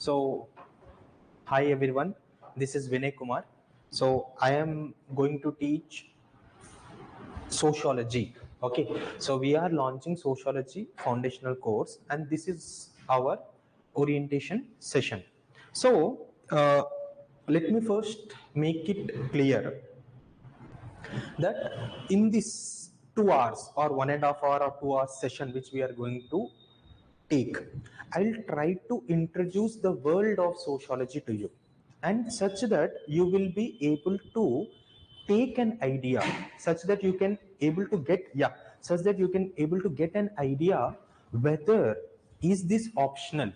So, hi everyone, this is Vinay Kumar. So, I am going to teach sociology. Okay, so we are launching sociology foundational course, and this is our orientation session. So, let me first make it clear that in this 2 hours or 1.5 hour or 2 hours session which we are going to take, I'll try to introduce the world of sociology to you, and such that you will be able to take an idea, such that you can able to get such that you can able to get an idea whether is this optional.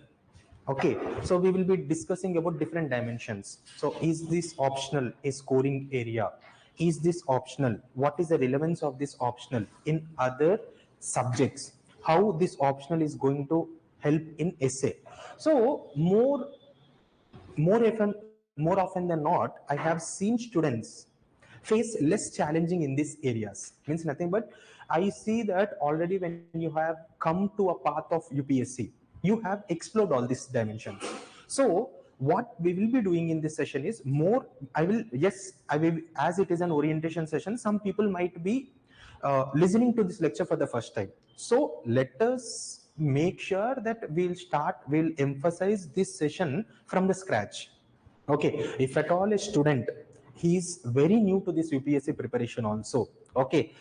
Okay, so we will be discussing about different dimensions. So is this optional a scoring area? Is this optional? What is the relevance of this optional in other subjects? How this optional is going to help in essay? So more often than not, I have seen students face less challenging in these areas. Means nothing but I see that already when you have come to a path of UPSC, you have explored all these dimensions. So what we will be doing in this session is more, I will, as it is an orientation session, some people might be listening to this lecture for the first time. So let us make sure that we'll emphasize this session from the scratch. Okay, if at all a student, he is very new to this UPSC preparation also. Okay,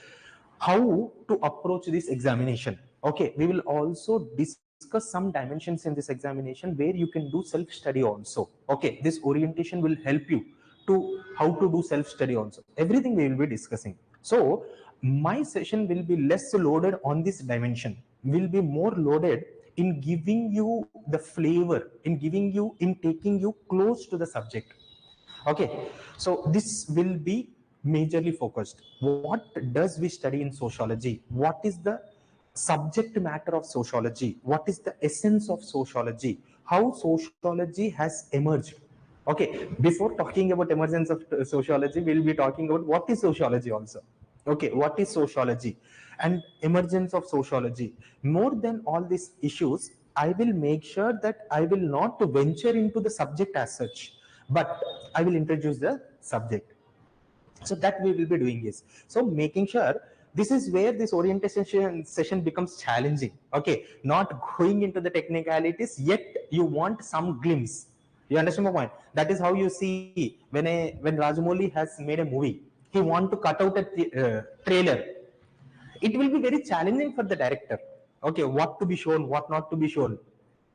how to approach this examination. Okay, we will also discuss some dimensions in this examination where you can do self-study also. Okay, this orientation will help you to how to do self-study also. Everything we will be discussing. So my session will be less loaded on this dimension, will be more loaded in giving you the flavor, in taking you close to the subject. Okay, so this will be majorly focused. What does we study in sociology? What is the subject matter of sociology? What is the essence of sociology? How sociology has emerged? Okay, before talking about emergence of sociology, we'll be talking about what is sociology also. Okay, what is sociology and emergence of sociology. More than all these issues, I will make sure that I will not venture into the subject as such, but I will introduce the subject. So that we will be doing is, so making sure, this is where this orientation session becomes challenging. Okay, not going into the technicalities, yet you want some glimpse. You understand my point? That is how you see when Rajamouli has made a movie, he want to cut out a trailer. It will be very challenging for the director. Okay, what to be shown, what not to be shown.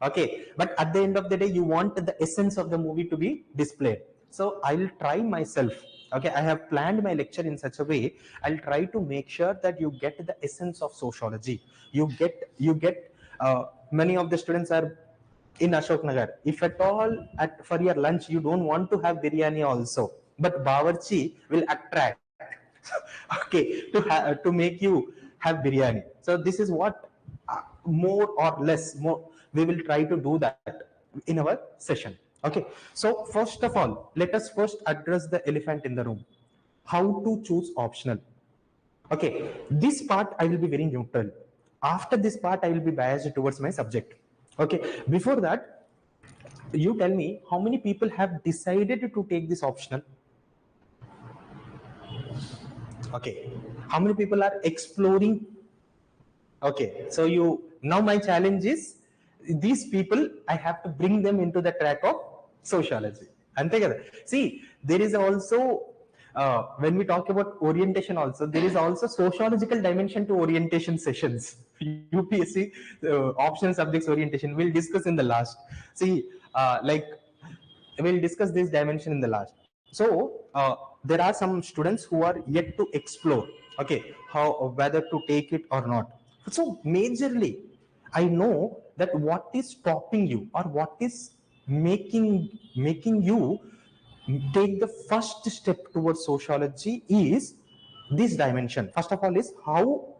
Okay, but at the end of the day, you want the essence of the movie to be displayed. So I'll try myself. Okay, I have planned my lecture in such a way, I'll try to make sure that you get the essence of sociology. You get many of the students are in Ashok Nagar. If at all for your lunch you don't want to have biryani also, but bawarchi will attract okay, to make you have biryani. So this is what more or less more we will try to do that in our session. Okay, so first of all, let us first address the elephant in the room: how to choose optional. Okay, this part I will be very neutral. After this part, I will be biased towards my subject. Okay, before that, you tell me how many people have decided to take this optional. Okay, how many people are exploring? Okay, so you, now my challenge is, these people I have to bring them into the track of sociology. And together, see, there is also when we talk about orientation also, there is also sociological dimension to orientation sessions. UPSC optional subjects orientation we'll discuss in the last. See, like, we'll discuss this dimension in the last. So there are some students who are yet to explore, okay, how, whether to take it or not. So majorly, I know that what is stopping you, or what is making you take the first step towards sociology is this dimension. First of all is how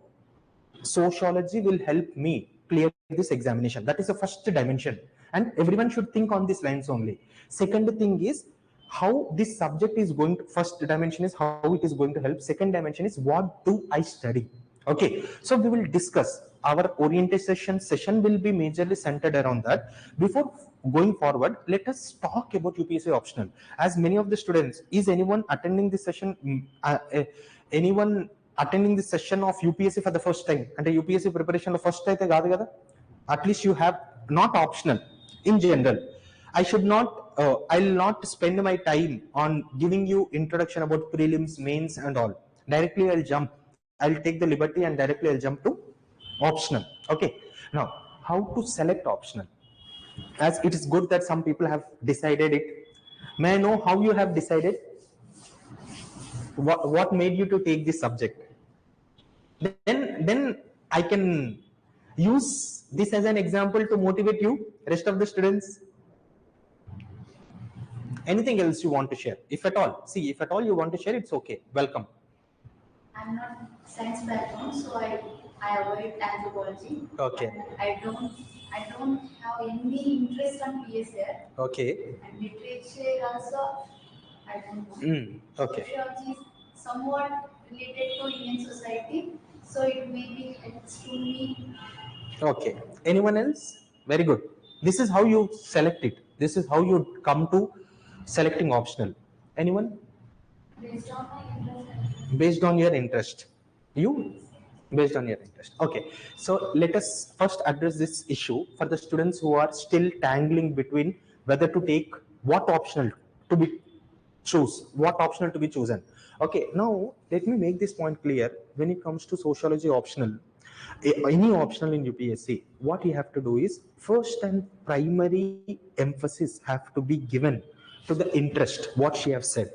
sociology will help me clear this examination. That is the first dimension, and everyone should think on these lines only. Second thing is how this subject is going to, first dimension is how it is going to help. Second dimension is what do I study. Okay, so we will discuss, our orientation session will be majorly centered around that. Before going forward, let us talk about UPSC optional. As many of the students, is anyone attending this session? Anyone attending this session of UPSC for the first time? And UPSC preparation the first time, at least you have not optional. In general, I should not. I'll not spend my time on giving you introduction about prelims, mains, and all. Directly, I'll jump. I'll take the liberty and directly I'll jump to optional. Okay. Now, how to select optional? As it is good that some people have decided it. May I know how you have decided? What made you to take this subject? Then I can use this as an example to motivate you, rest of the students. Anything else you want to share? If at all, see, if at all you want to share, it's okay. Welcome. I'm not science background, so I avoid anthropology. Okay. And I don't have any interest on PSR. Okay. And literature also I don't know. Okay. Sociology is somewhat related to Indian society, so it may be helps to me. Okay. Anyone else? Very good. This is how you select it. This is how you come to selecting optional. Anyone? Based on my interest. Based on your interest. You? Based on your interest. Okay. So let us first address this issue for the students who are still tangling between whether to take what optional to be what optional to be chosen. Okay. Now let me make this point clear. When it comes to sociology optional, any optional in UPSC, what you have to do is first and primary emphasis have to be given to the interest, what she have said.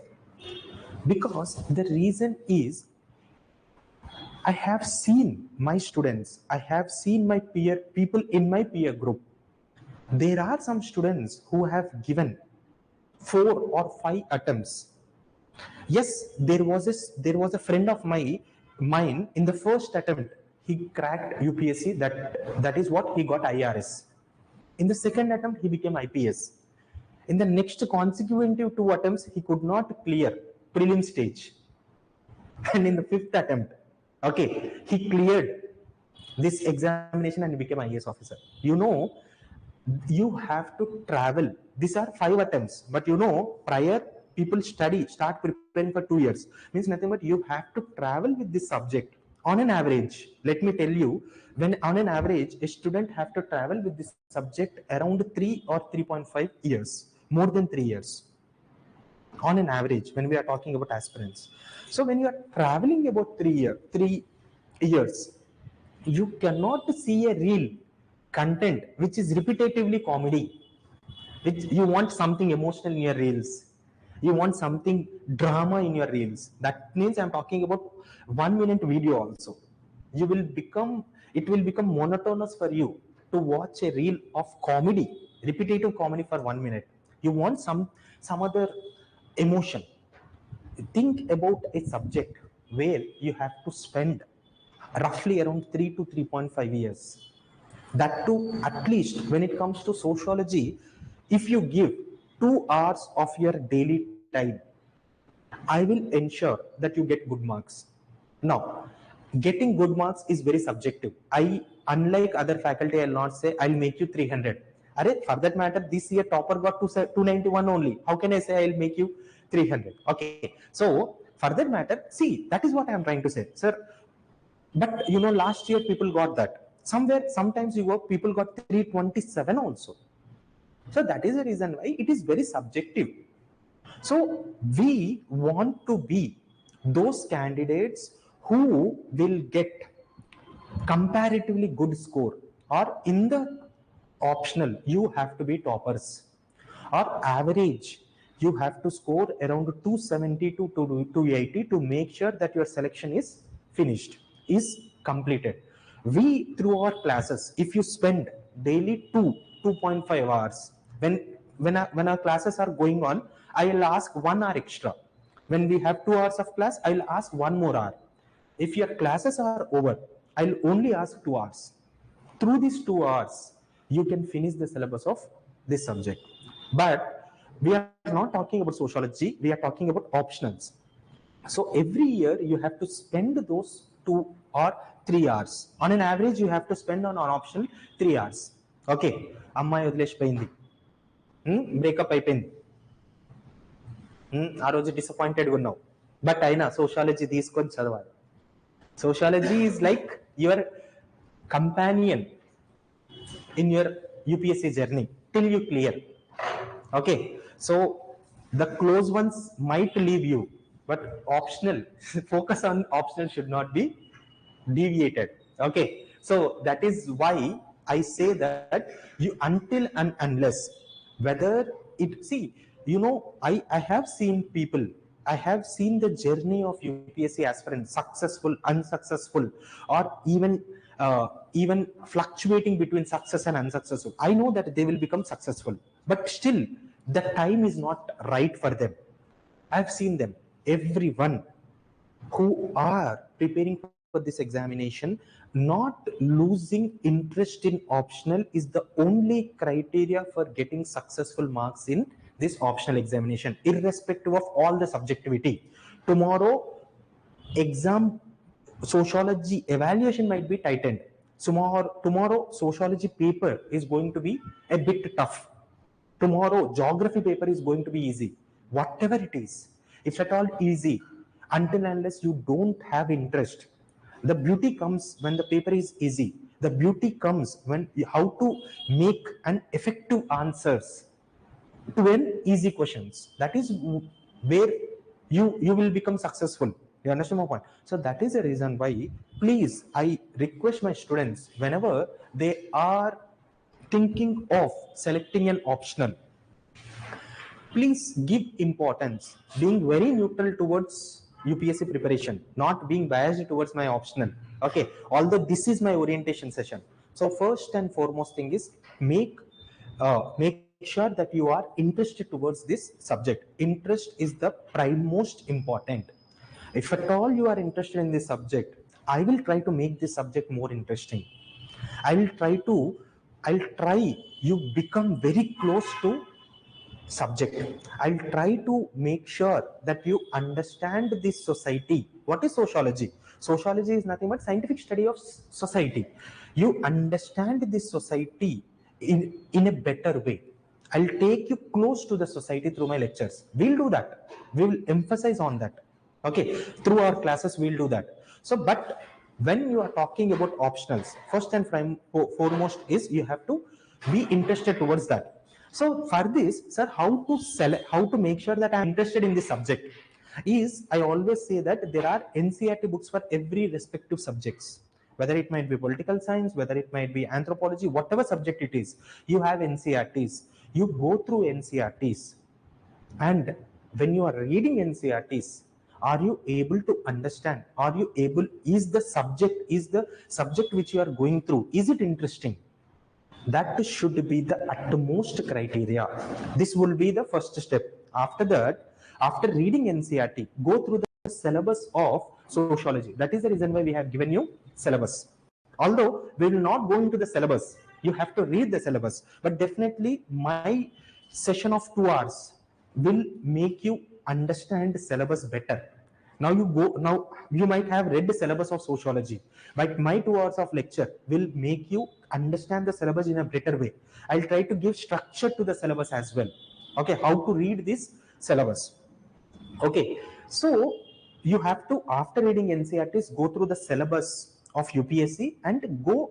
Because the reason is, I have seen my students, I have seen my people in my peer group. There are some students who have given 4 or 5 attempts. Yes, there was a friend of mine in the first attempt. He cracked UPSC. That is what he got IRS. In the second attempt, he became IPS. In the next consecutive 2 attempts, he could not clear prelim stage. And in the 5th attempt, okay, he cleared this examination and became IAS officer. You know, you have to travel. These are 5 attempts, but you know, prior people start preparing for 2 years. Means nothing but you have to travel with this subject. On an average, let me tell you, when on an average, a student have to travel with this subject around 3 or 3.5 years, more than 3 years. On an average, when we are talking about aspirants. So when you are traveling about 3 years, you cannot see a real content which is repetitively comedy. Which you want something emotional in your reels. You want something drama in your reels. That means I'm talking about 1 minute video also. It will become monotonous for you to watch a reel of comedy, repetitive comedy for 1 minute. You want some other emotion. Think about a subject where you have to spend roughly around 3 to 3.5 years. That too, at least when it comes to sociology, if you give 2 hours of your daily time, I will ensure that you get good marks. Now, getting good marks is very subjective. Unlike other faculty, I'll not say I'll make you 300. For that matter, this year topper got 291 only. How can I say I'll make you 300? Okay. So, for that matter, see, that is what I'm trying to say, sir. But you know, last year people got that. Sometimes people got 327 also. So that is the reason why it is very subjective. So we want to be those candidates who will get comparatively good score, or in the optional you have to be toppers, or average you have to score around 270 to 280 to make sure that your selection is finished, is completed. We, through our classes, if you spend daily 2.5 hours, when our classes are going on, I will ask 1 hour extra. When we have 2 hours of class, I will ask 1 more hour. If your classes are over, I'll only ask 2 hours. Through these 2 hours, you can finish the syllabus of this subject. But we are not talking about sociology, we are talking about optionals. So every year you have to spend those 2 or 3 hours. On an average, you have to spend on optional 3 hours. Okay. Amma Yudlesh Paindi. Breakup అయిపోయింది, ఆ రోజు డిసప్పాయింటెడ్గా ఉన్నావు, but అయినా sociology తీసుకొని చదవాలి. Sociology is like your companion in your UPSC journey till you clear. Okay, so the close ones might leave you, but optional focus on optional should not be deviated. Okay, so that is why I say that you, until and unless, whether it, see, you know, I have seen people, I have seen the journey of UPSC aspirants, successful, unsuccessful, or even fluctuating between success and unsuccessful. I know that they will become successful, but still the time is not right for them. I've seen them, everyone who are preparing for this examination, not losing interest in optional is the only criteria for getting successful marks in this optional examination, irrespective of all the subjectivity. Tomorrow exam sociology evaluation might be tightened. Tomorrow sociology paper is going to be a bit tough. Tomorrow geography paper is going to be easy. Whatever it is, if at all easy, until unless you don't have interest, the beauty comes when the paper is easy. The beauty comes when how to make an effective answers to an easy questions. That is where you will become successful. You understand my point? So that is the reason why, please, I request my students, whenever they are thinking of selecting an optional, please give importance, being very neutral towards UPSC preparation, not being biased towards my optional. Okay, although this is my orientation session, so first and foremost thing is make sure that you are interested towards this subject. Interest is the prime most important. If at all you are interested in this subject, I will try to make this subject more interesting. I will try to, I'll try you become very close to subject. I'll try to make sure that you understand this society. What is sociology? Sociology is nothing but scientific study of society. You understand this society in a better way. I'll take you close to the society through my lectures. We'll do that. We will emphasize on that. Okay, through our classes we'll do that. So but when you are talking about optionals, first and foremost is you have to be interested towards that. So for this, sir, how to select, how to make sure that I'm interested in this subject is, I always say that there are NCERT books for every respective subjects, whether it might be political science, whether it might be anthropology, whatever subject it is, you have NCERTs. You go through NCERTs, and when you are reading NCERTs, are you able to understand, are you able, is the subject which you are going through, is it interesting? That should be the utmost criteria. This will be the first step. After that, after reading NCERT, go through the syllabus of sociology. That is the reason why we have given you syllabus. Although we will not go into the syllabus, you have to read the syllabus, but definitely my session of 2 hours will make you understand the syllabus better. Now you might have read the syllabus of sociology, but my 2 hours of lecture will make you understand the syllabus in a better way. I'll try to give structure to the syllabus as well. Okay, how to read this syllabus. Okay, so you have to, after reading NCERTs, go through the syllabus of UPSC and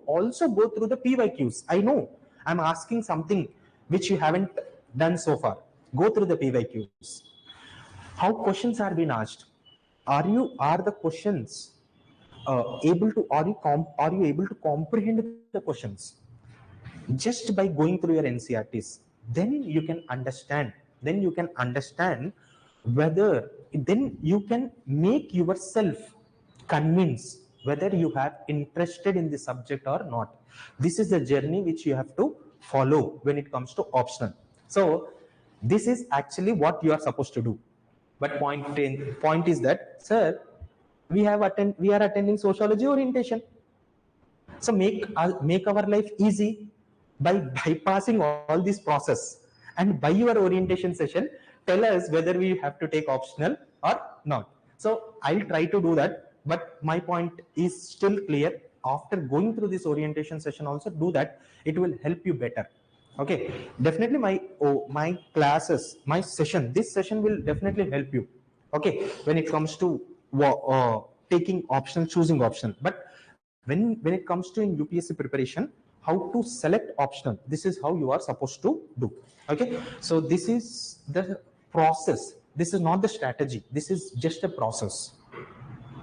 also go through the PYQs. I know I'm asking something which you haven't done so far. Go through the PYQs. How questions are being asked? Are the questions able to, are you able to comprehend the questions? Just by going through your NCERTs, then you can understand whether, then you can make yourself convince whether you have interested in the subject or not. This is the journey which you have to follow when it comes to optional. So this is actually what you are supposed to do. But point is that, sir, we are attending sociology orientation, so make our life easy by bypassing all this process, and by your orientation session tell us whether we have to take optional or not. So I'll try to do that, but my point is still clear. After going through this orientation session also, do that. It will help you better. Okay, definitely my classes, my session, this session will definitely help you. Okay, when it comes to taking optional, choosing optional. But when it comes to in UPSC preparation, how to select optional, this is how you are supposed to do. Okay, so this is the process. This is not the strategy. This is just a process.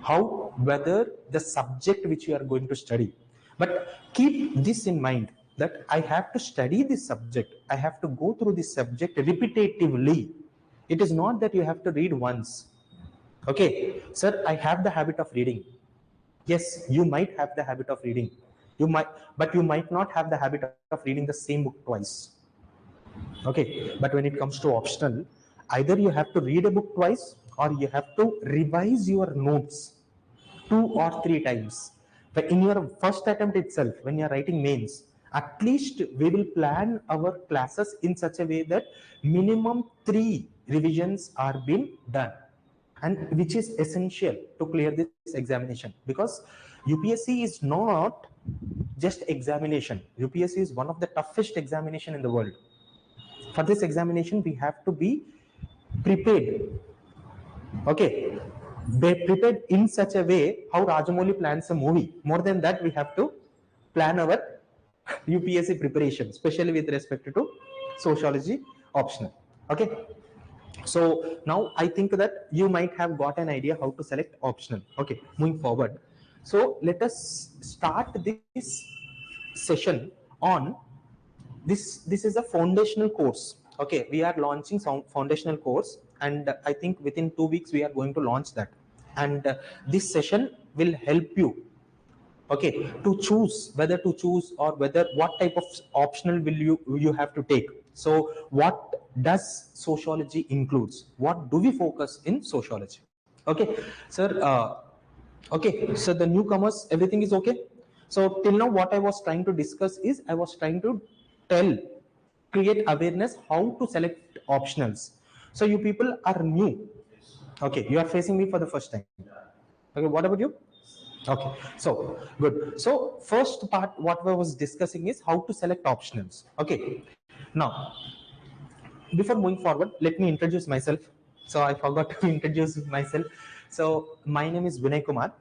How, whether the subject which you are going to study, but keep this in mind that I have to study this subject, I have to go through this subject repetitively. It is not that you have to read once. Okay, sir, I have the habit of reading. Yes, you might have the habit of reading, you might, but you might not have the habit of reading the same book twice. Okay, but when it comes to optional, either you have to read a book twice or you have to revise your notes 2 or 3 times. But in your first attempt itself, when you're writing mains, at least we will plan our classes in such a way that minimum 3 revisions are being done, and which is essential to clear this examination, because UPSC is not just examination. UPSC is one of the toughest examination in the world. For this examination, we have to be prepared. Okay, be prepared in such a way how Rajamouli plans a movie. More than that, we have to plan our UPSC preparation, especially with respect to sociology optional. Okay, so now I think that you might have got an idea how to select optional. Okay, moving forward. So let us start this session on this is a foundational course. Okay, we are launching some foundational course, and I think within 2 weeks we are going to launch that. And this session will help you, okay, to choose whether to choose or whether what type of optional will you have to take. So what does sociology includes, what do we focus in sociology? Okay, sir, okay, so the newcomers, everything is okay. So till now what I was trying to discuss is I was trying to tell, create awareness how to select optionals. So you people are new. Okay, you are facing me for the first time. Okay, what about you? Okay, so good. So first part what I was discussing is how to select optionals. Okay, now before moving forward, let me introduce myself. So I forgot to introduce myself. So my name is Vinay Kumar.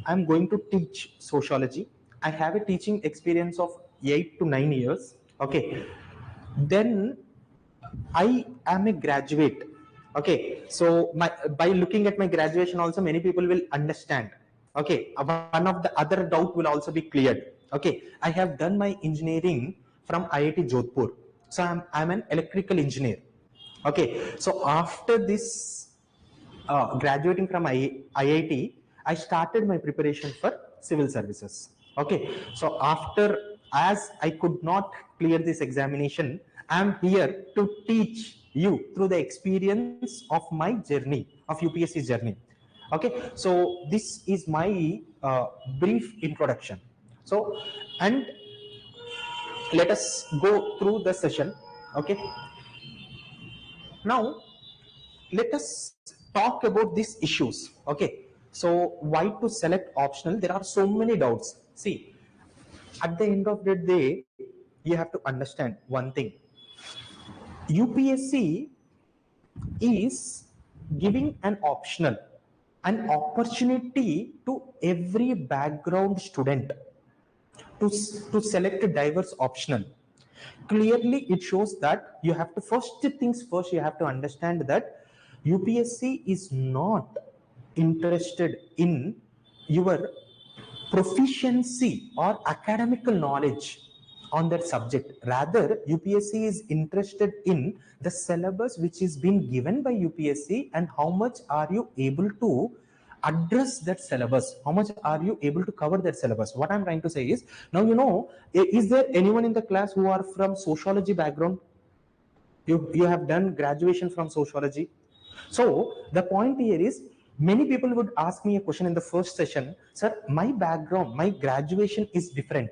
I'm going to teach sociology. I have a teaching experience of 8 to 9 years. Okay, then I am a graduate. Okay, so by looking at my graduation, also many people will understand. Okay, one of the other doubt will also be cleared. Okay, I have done my engineering from IIT Jodhpur. So I'm an electrical engineer. Okay, so after this graduating from IIT, I started my preparation for civil services. Okay, so after, as I could not clear this examination, I am here to teach you through the experience of my journey, of UPSC journey. Okay, so this is my brief introduction. So, and let us go through the session. Okay, now let us talk about these issues. Okay, so why to select optional? There are so many doubts. See, at the end of the day, you have to understand one thing. UPSC is giving an optional, an opportunity to every background student to select a diverse optional. Clearly it shows that you have to, first things first, you have to understand that UPSC is not interested in your proficiency or academical knowledge on that subject. Rather, UPSC is interested in the syllabus which is being given by UPSC, and how much are you able to address that syllabus, how much are you able to cover that syllabus. What I'm trying to say is, now you know, is there anyone in the class who are from sociology background? You have done graduation from sociology. So the point here is, many people would ask me a question in the first session, sir, my background, my graduation is different.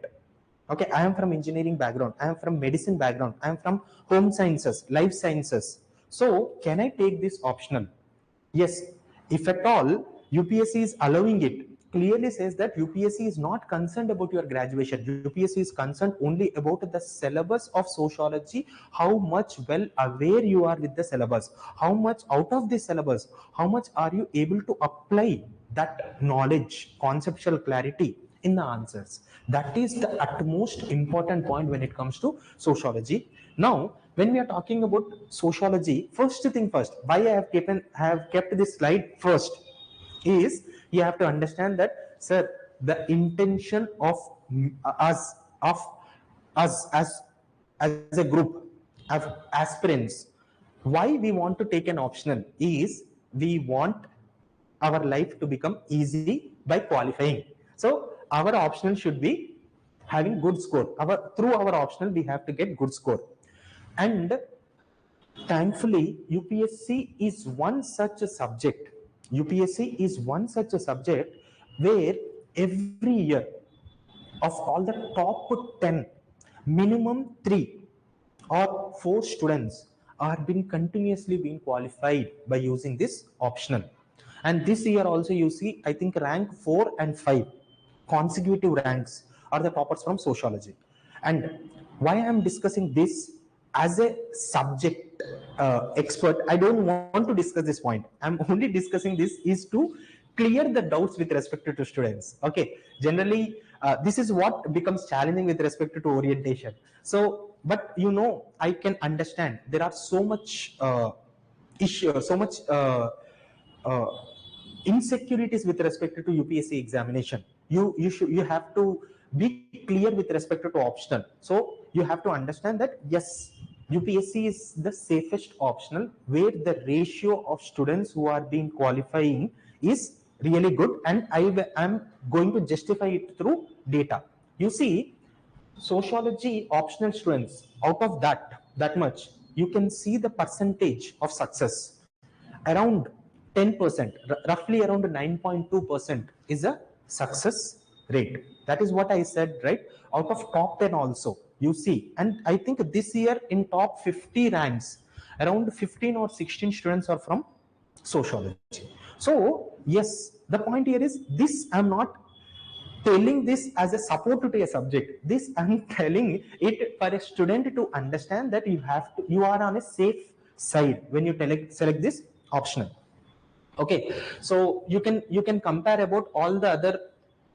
Okay, I am from engineering background, I am from medicine background, I am from home sciences, life sciences, so can I take this optional? Yes, if at all UPSC is allowing it, clearly says that UPSC is not concerned about your graduation. UPSC is concerned only about the syllabus of sociology, how much well aware you are with the syllabus, how much out of the syllabus, how much are you able to apply that knowledge, conceptual clarity in the answers. That is the utmost important point when it comes to sociology. Now, when we are talking about sociology, first thing first, why I have kept this slide first is you have to understand that, sir, the intention of us of us as a group of aspirants, why we want to take an optional is we want our life to become easy by qualifying. So our optional should be having good score. Our through our optional we have to get good score. And thankfully, UPSC is one such a subject. UPSC is one such a subject where every year of all the top 10, minimum 3 or 4 students are being continuously being qualified by using this optional. And this year also you see, I think rank 4 and 5 consecutive ranks are the toppers from sociology. And why I am discussing this as a subject expert, I don't want to discuss this point. I'm only discussing this is to clear the doubts with respect to students. Okay, generally this is what becomes challenging with respect to orientation. So but I can understand there are so much issue, so much uh, insecurities with respect to UPSC examination. You have to be clear with respect to optional. So you have to understand that yes, UPSC is the safest optional where the ratio of students who are being qualifying is really good, and I am going to justify it through data. You see, sociology optional students, out of that much, you can see the percentage of success around 10%, roughly around 9.2% is a success rate. That is what I said, right? Out of top 10 also you see. And I think this year in top 50 ranks, around 15 or 16 students are from sociology. So yes, the point here is this, I'm not telling this as a support to a subject. This I'm telling it for a student to understand that you are on a safe side when you select this optional. Okay, so you can compare about all the other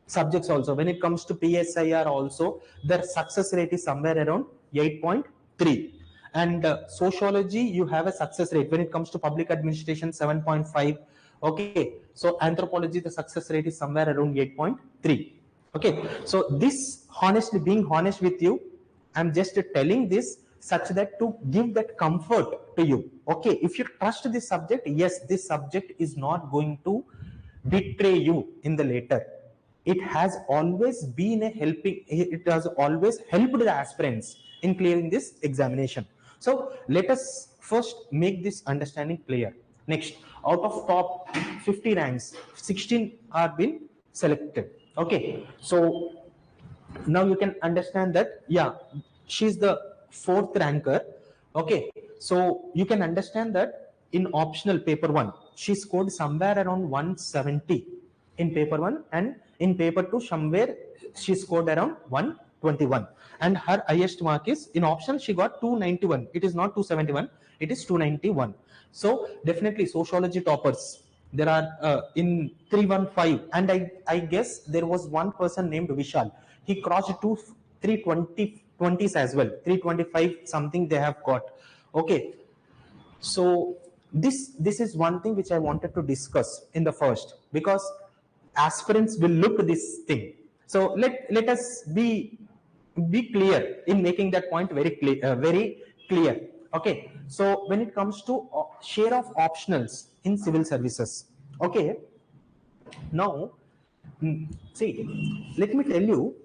subjects also. When it comes to PSIR also, their success rate is somewhere around 8.3. And sociology, you have a success rate when it comes to public administration 7.5. Okay, so anthropology, the success rate is somewhere around 8.3. Okay, so this, honestly, being honest with you, I'm just telling this such that to give that comfort to you. Okay, if you trust this subject, yes, this subject is not going to betray you in the later. It has always been a helping, it has always helped the aspirants in clearing this examination. So let us first make this understanding clear. Next, out of top 50 ranks, 16 are been selected. Okay, so now you can understand that, yeah, she's the fourth ranker. Okay, so you can understand that in optional paper 1 she scored somewhere around 170 in paper 1, and in paper 2 somewhere she scored around 121, and her highest mark is in optional she got 291. It is not 271, it is 291. So definitely sociology toppers there are in 315, and I guess there was one person named Vishal. He crossed to 320 as well, 325 something they have got. Okay, so this is one thing which I wanted to discuss in the first, because aspirants will look at this thing. So let us be clear in making that point very clear, very clear. Okay, so when it comes to share of optionals in civil services. Okay, now see, let me tell you,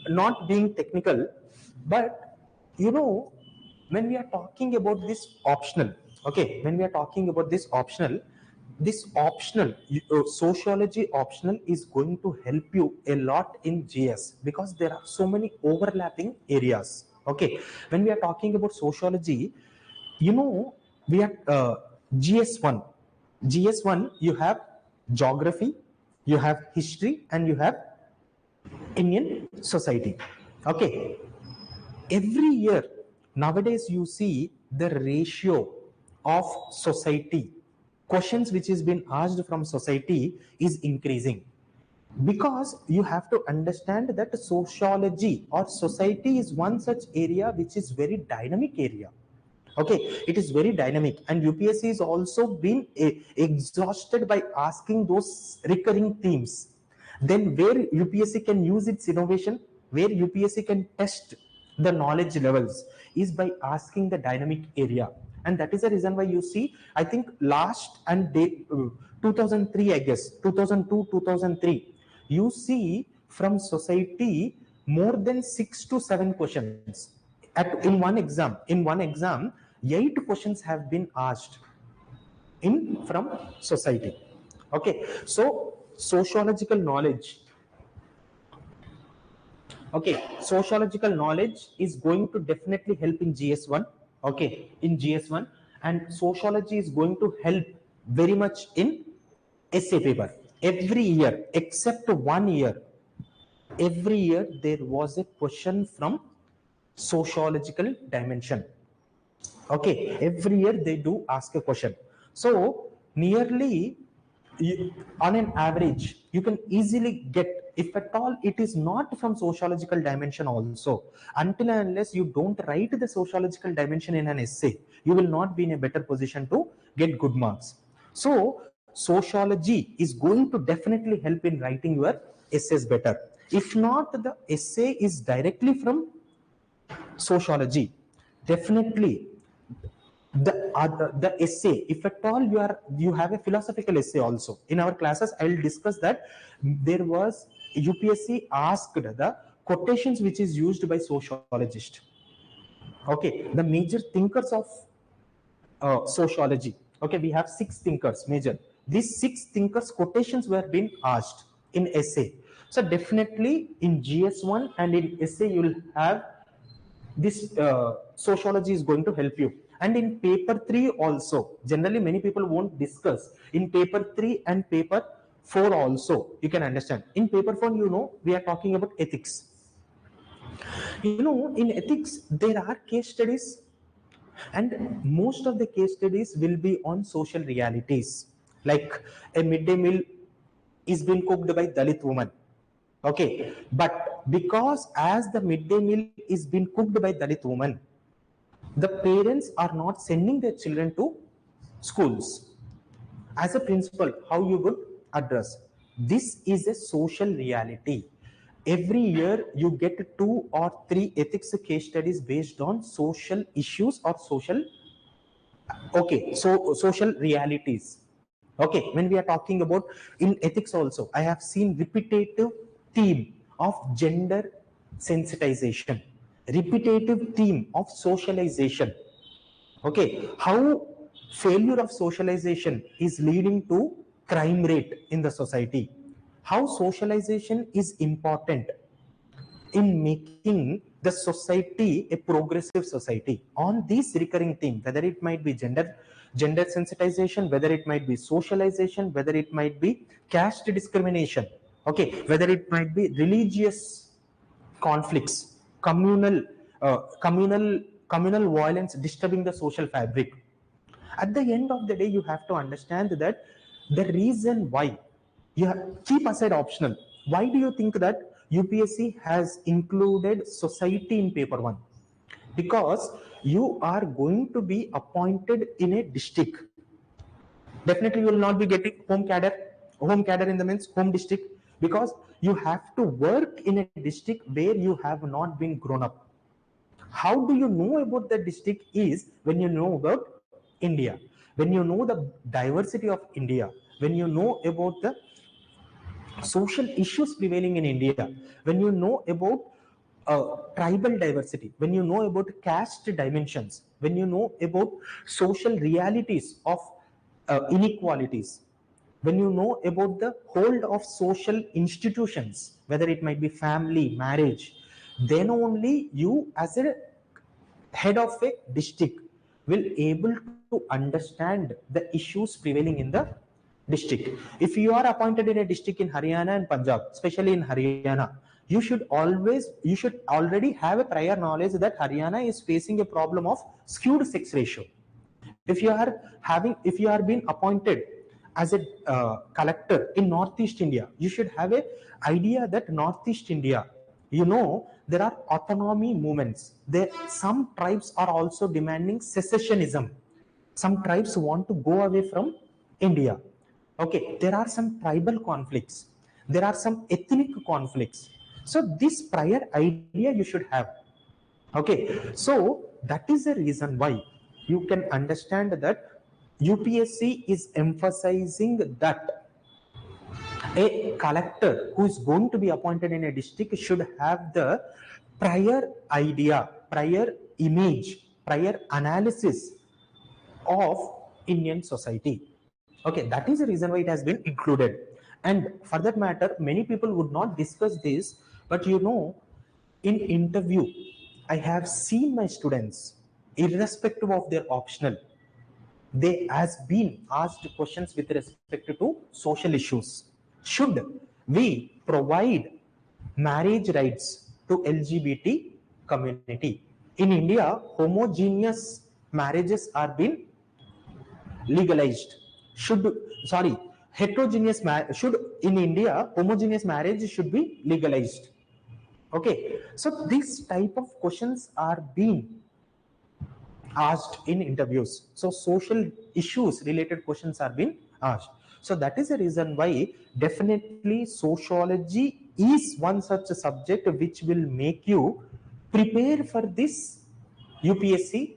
not being technical, but when we are talking about this optional, okay, when we are talking about this optional, sociology optional is going to help you a lot in GS, because there are so many overlapping areas. Okay, when we are talking about sociology, we are GS1. GS1, you have geography, you have history, and you have Indian society. Okay, every year nowadays you see the ratio of society questions which is being asked from society is increasing, because you have to understand that sociology or society is one such area which is very dynamic area. Okay, it is very dynamic, and UPSC is also been exhausted by asking those recurring themes. Then where UPSC can use its innovation, where UPSC can test the knowledge levels, is by asking the dynamic area. And that is the reason why you see, I think last and 2003, I guess 2002 2003, you see from society more than 6 to 7 questions in one exam. In one exam 8 questions have been asked in from society. Okay, so sociological knowledge, okay, sociological knowledge is going to definitely help in GS1. Okay, in GS1, and sociology is going to help very much in essay paper. Every year except 1 year, every year there was a question from sociological dimension. Okay, every year they do ask a question. So nearly, on an average you can easily get, if at all it is not from sociological dimension also, until and unless you don't write the sociological dimension in an essay, you will not be in a better position to get good marks. So sociology is going to definitely help in writing your essays better. If not the essay is directly from sociology, definitely the essay, if at all you have a philosophical essay also. In our classes I will discuss that there was UPSC asked the quotations which is used by sociologist. Okay, the major thinkers of sociology. Okay, we have 6 thinkers major. These 6 thinkers quotations were being asked in essay. So definitely in GS1 and in essay you will have this sociology is going to help you. And in paper 3 also, generally many people won't discuss, in paper 3 and paper 4 also you can understand. In paper 4, we are talking about ethics. In ethics there are case studies, and most of the case studies will be on social realities, like a midday meal is being cooked by Dalit woman. Okay, but because as the midday meal is being cooked by Dalit woman, the parents are not sending their children to schools. As a principal, how you would address this is a social reality. Every year you get 2 or 3 ethics case studies based on social issues or social, okay, so social realities. Okay, when we are talking about in ethics also, I have seen repetitive theme of gender sensitization, repetitive theme of socialization. Okay, how failure of socialization is leading to crime rate in the society, how socialization is important in making the society a progressive society. On these recurring themes, whether it might be gender sensitization, whether it might be socialization, whether it might be caste discrimination, okay, whether it might be religious conflicts, communal uh, communal communal violence disturbing the social fabric. At the end of the day you have to understand that the reason why you have, keep aside optional, why do you think that UPSC has included society in paper 1? Because you are going to be appointed in a district. Definitely you will not be getting home cadre in the means home district, because you have to work in a district where you have not been grown up. How do you know about the district is when you know about India, when you know the diversity of India, when you know about the social issues prevailing in India, when you know about tribal diversity, when you know about caste dimensions, when you know about social realities of inequalities, when you know about the hold of social institutions, whether it might be family, marriage, then only you as a head of a district will able to understand the issues prevailing in the district. If you are appointed in a district in Haryana and Punjab, especially in Haryana, you should already have a prior knowledge that Haryana is facing a problem of skewed sex ratio. If you are being appointed as a collector in Northeast India, you should have a idea that Northeast India, there are autonomy movements there. Some tribes are also demanding secessionism. Some tribes want to go away from India. Okay, there are some tribal conflicts, there are some ethnic conflicts. So this prior idea you should have. Okay, so that is the reason why you can understand that UPSC is emphasizing that a collector who is going to be appointed in a district should have the prior idea, prior image, prior analysis of Indian society. Okay, that is the reason why it has been included. And for that matter, many people would not discuss this, but in interview, I have seen my students, irrespective of their optional, they has been asked questions with respect to social issues. Should we provide marriage rights to LGBT community? In India, homogeneous marriages are being legalized. Should in India homogeneous marriage should be legalized. Okay, so this type of questions are being asked in interviews. So social issues related questions are being asked. So that is the reason why definitely sociology is one such a subject which will make you prepare for this UPSC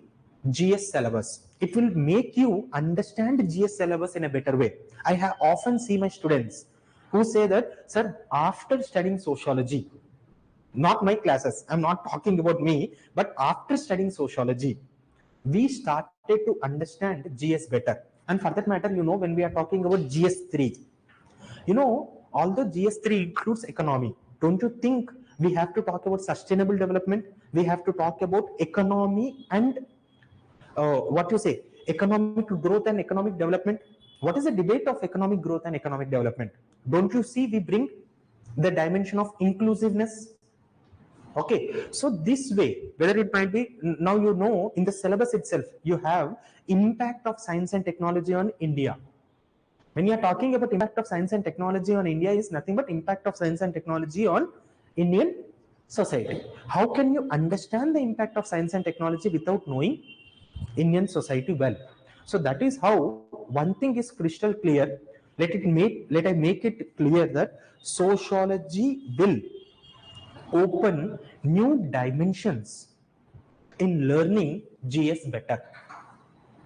GS syllabus. It will make you understand GS syllabus in a better way. I have often seen my students who say that, sir, after studying sociology, not my classes, I'm not talking about me, but after studying sociology, we started to understand GS better. And for that matter, when we are talking about GS3, although GS3 includes economy, don't you think we have to talk about sustainable development? We have to talk about economy and economic growth and economic development. What is the debate of economic growth and economic development? Don't you see we bring the dimension of inclusiveness? Okay, so this way, whether it might be, now in the syllabus itself, you have impact of science and technology on India. When you are talking about impact of science and technology on India is nothing but impact of science and technology on Indian society. How can you understand the impact of science and technology without knowing Indian society well? So that is how one thing is crystal clear. Let I make it clear that sociology will open new dimensions in learning GS better.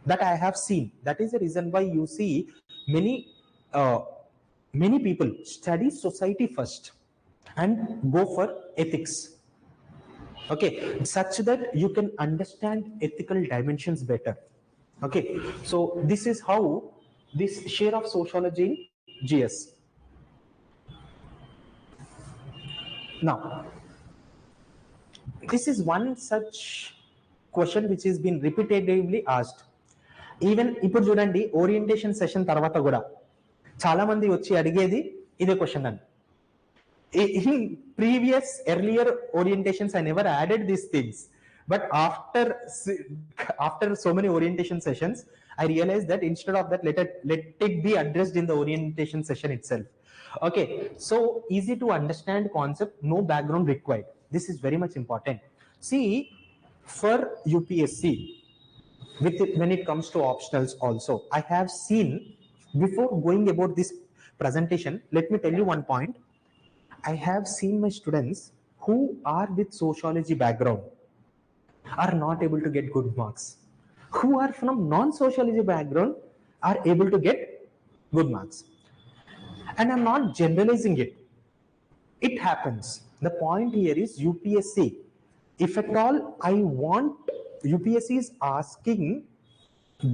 That I have seen. That is the reason why you see uh, many people study society first and go for ethics. Okay, such that you can understand ethical dimensions better. Okay, so this is how this share of sociology in GS. Now, this is one such question which is been repetitively asked. Even ఇప్పుడు చూడండి orientation session తర్వాత కూడా చాలా మంది వచ్చి అడిగేది ఇదే question అని. In previous earlier orientations I never added these things, but after so many orientation sessions I realized that instead of that let it be addressed in the orientation session itself. Okay, so easy to understand concept, no background required. This is very much important. See, for UPSC, when it comes to optionals also, I have seen, before going about this presentation, let me tell you one point. I have seen my students who are with sociology background are not able to get good marks. Who are from non-sociology background are able to get good marks. And I'm not generalizing it. It happens. The point here is UPSC. If at all UPSC is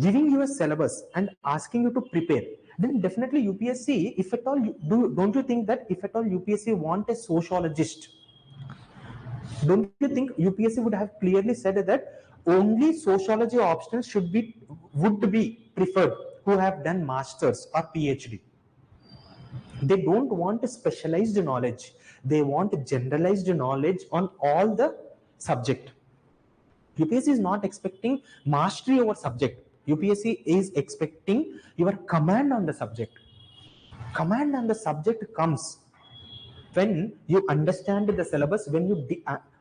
giving you a syllabus and asking you to prepare, then definitely UPSC, if at all, don't you think that if at all UPSC want a sociologist, don't you think UPSC would have clearly said that only sociology options would be preferred who have done masters or PhD. They don't want specialized knowledge. They want generalized knowledge on all the subject. UPSC is not expecting mastery over subject. UPSC is expecting your command on the subject. Command on the subject comes when you understand the syllabus.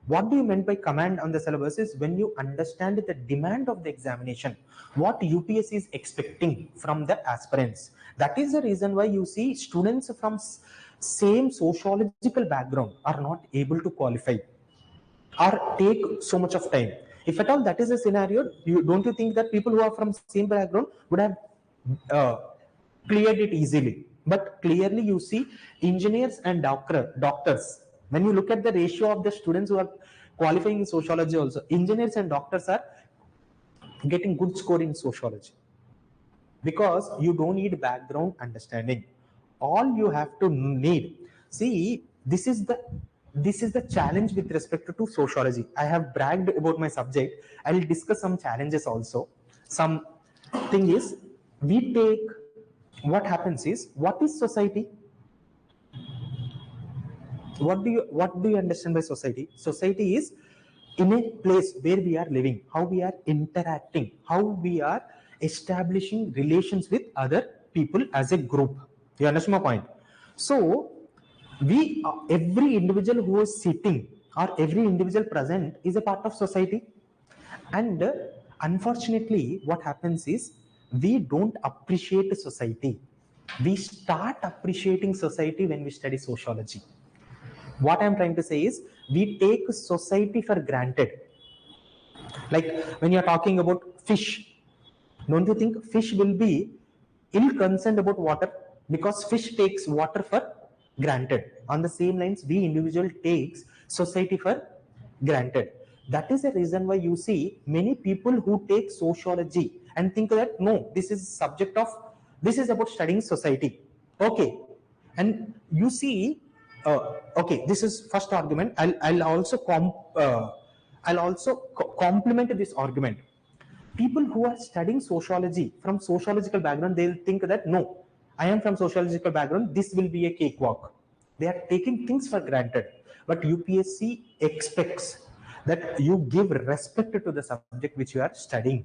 What do you mean by command on the syllabus is when you understand the demand of the examination, what UPSC is expecting from the aspirants. That is the reason why you see students from same sociological background are not able to qualify or take so much of time. If at all that is a scenario, don't you think that people who are from same background would have uh, cleared it easily? But clearly you see engineers and doctors, when you look at the ratio of the students who are qualifying in sociology also, engineers and doctors are getting good score in sociology, because you don't need background understanding. All you have to need, see, this is the challenge with respect to sociology. I have bragged about my subject. I will discuss some challenges also. Some thing is, we take, what happens is, what is society? What do you understand by society? Society is in a place where we are living, how we are interacting, how we are establishing relations with other people as a group. You understand my point? So every individual who is sitting or every individual present is a part of society. And unfortunately what happens is, we don't appreciate society. We start appreciating society when we study sociology. What I'm trying to say is, we take society for granted. Like when you're talking about fish, don't you think fish will be ill concerned about water? Because fish takes water for granted. On the same lines, we individual takes society for granted. That is the reason why you see many people who take sociology and think that no, this is subject of, this is about studying society. Okay. And you see, okay, this is first argument. I'll also complement this argument. People who are studying sociology from sociological background, they'll think that no, I am from sociological background, this will be a cakewalk. They are taking things for granted. But UPSC expects that you give respect to the subject which you are studying.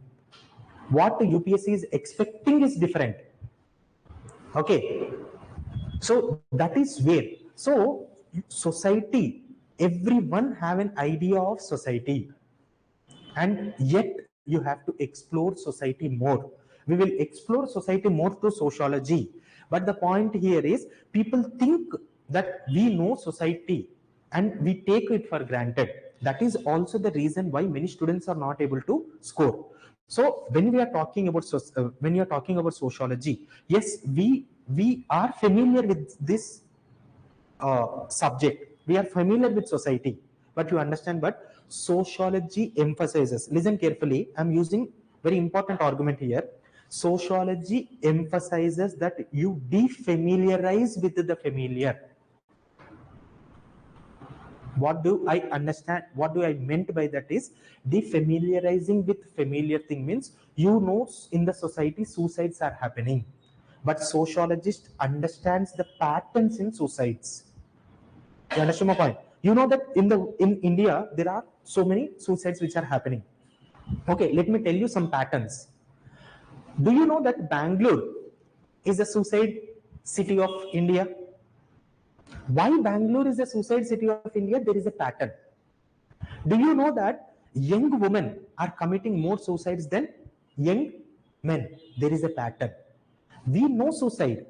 What UPSC is expecting is different. Okay. So that is where, so society, everyone have an idea of society, and yet you have to explore society more. We will explore society more through sociology. But the point here is, people think that we know society and we take it for granted. That is also the reason why many students are not able to score. So when we are talking about sociology, yes, we are familiar with this subject. We are familiar with society, but you understand, but sociology emphasizes, listen carefully, I'm using very important argument here. Sociology emphasizes that you defamiliarize with the familiar. What do I understand, what do I meant by that is, defamiliarizing with familiar thing means, you know, in the society suicides are happening, but sociologist understands the patterns in suicides. You understand my point? You know that in India there are so many suicides which are happening. Okay, let me tell you some patterns. Do you know that Bangalore is a suicide city of India? Why Bangalore is a suicide city of India? There is a pattern. Do you know that young women are committing more suicides than young men? There is a pattern. We know suicide,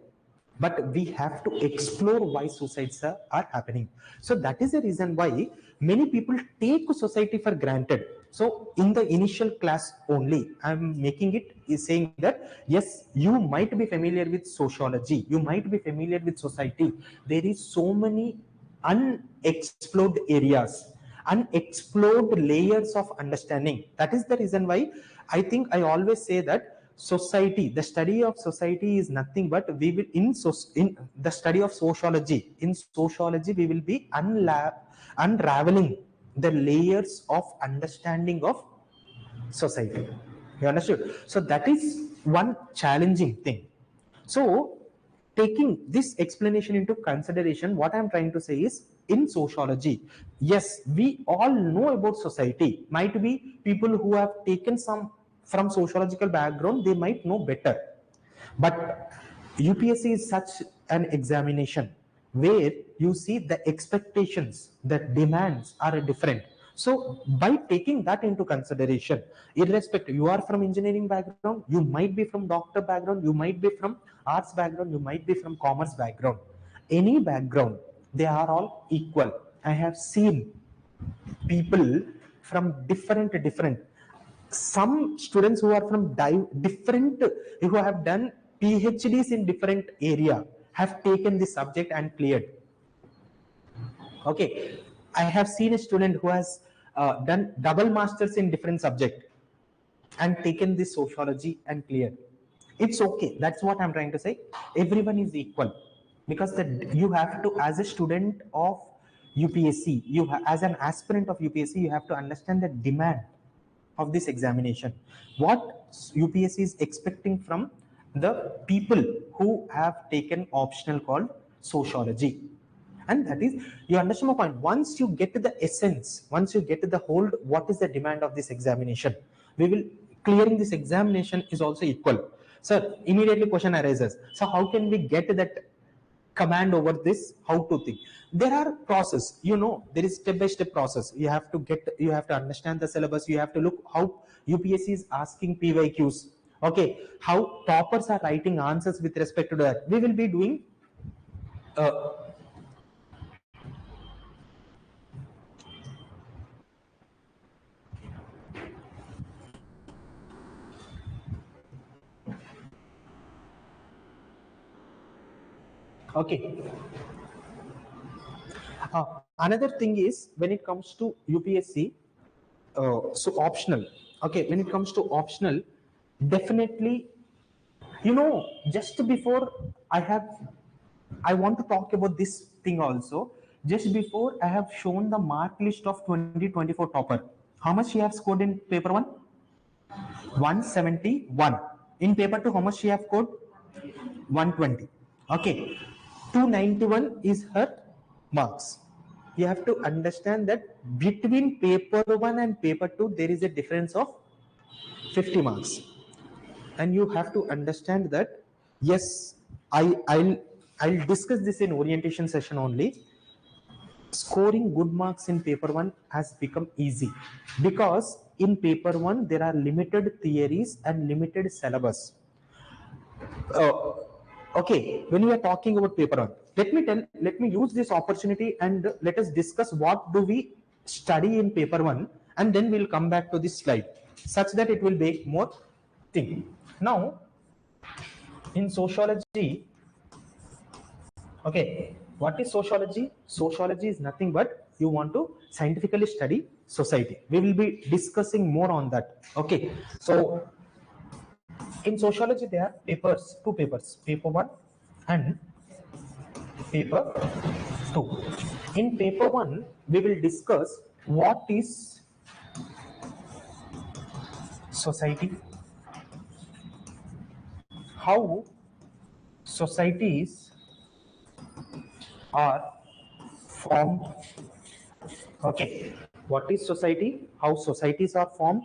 but we have to explore why suicides are happening. So that is the reason why many people take society for granted. So in the initial class only, I'm making it is saying that yes, you might be familiar with sociology, you might be familiar with society. There is so many unexplored areas, unexplored layers of understanding. That is the reason why I think I always say that society, the study of society is nothing but, we will in the study of sociology, in sociology we will be unraveling the layers of understanding of society. You understood? So that is one challenging thing. So taking this explanation into consideration, what I'm trying to say is, in sociology, yes, we all know about society. Might be people who have taken some from sociological background, they might know better. But UPSC is such an examination where you see the expectations, the demands are different. So by taking that into consideration, irrespective, you are from engineering background, you might be from doctor background, you might be from arts background, you might be from commerce background, any background, they are all equal. I have seen people from different some students who are from different, who have done PhDs in different area, have taken this subject and cleared. Okay, I have seen a student who has done double masters in different subject and taken this sociology and cleared. It's okay, that's what I'm trying to say. Everyone is equal, because that you have to, as a student of UPSC, as an aspirant of UPSC, you have to understand the demand of this examination, what UPSC is expecting from the people who have taken optional called sociology. And that is, you understand my point. Once you get to the essence, once you get to the whole, what is the demand of this examination, we will, clearing this examination is also equal. Sir, immediately question arises, so how can we get that command over this, how to think? There are process, there is step by step process. You have to understand the syllabus, you have to look how UPSC is asking PYQs, okay, how toppers are writing answers with respect to that. We will be doing okay. Another thing is, when it comes to UPSC, so optional. Okay, when it comes to optional, definitely, just before I have, I want to talk about this thing also. Just before, I have shown the mark list of 2024 topper. How much she have scored in paper one? 171. In paper two, how much she have scored? 120. Okay, 291 is her marks. You have to understand that between paper one and paper two, there is a difference of 50 marks. And you have to understand that, yes, I'll discuss this in orientation session only. Scoring good marks in paper one has become easy, because in paper one there are limited theories and limited syllabus. uh, okay, when we are talking about paper one, let me use this opportunity and let us discuss what do we study in paper one, and then we'll come back to this slide, such that it will make more thing. Now, in sociology, okay, what is sociology? Sociology is nothing but you want to scientifically study society. We will be discussing more on that. Okay, so in sociology there are papers, two papers, paper one and paper two. In paper one, we will discuss what is society, how societies are formed. Okay, what is society? How societies are formed?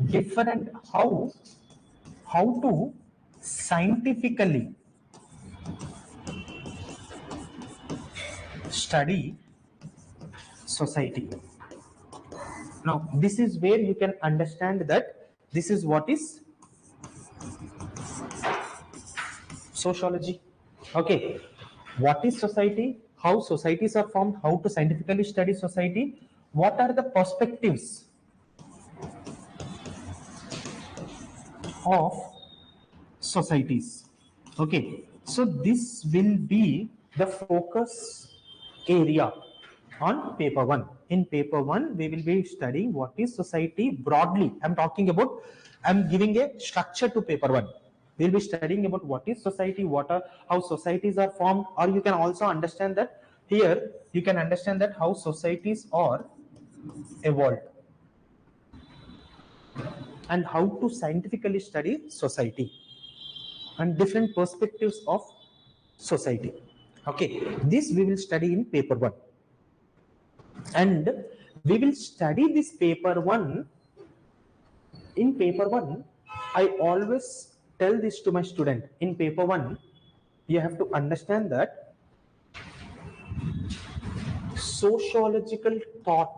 Different, how to scientifically study society. Now, this is where you can understand that this is what is sociology. Okay, what is society? How societies are formed? How to scientifically study society? What are the perspectives of societies? Okay, so this will be the focus area on paper one. In paper one, we will be studying what is society broadly. I'm talking about, I'm giving a structure to paper one. We'll be studying about what is society, what are, how societies are formed, or you can also understand that here you can understand that how societies are evolved. and how to scientifically study society and different perspectives of society. Okay, this we will study in paper 1, and we will study this paper 1. In paper 1, I always tell this to my student. In paper 1, you have to understand that sociological thought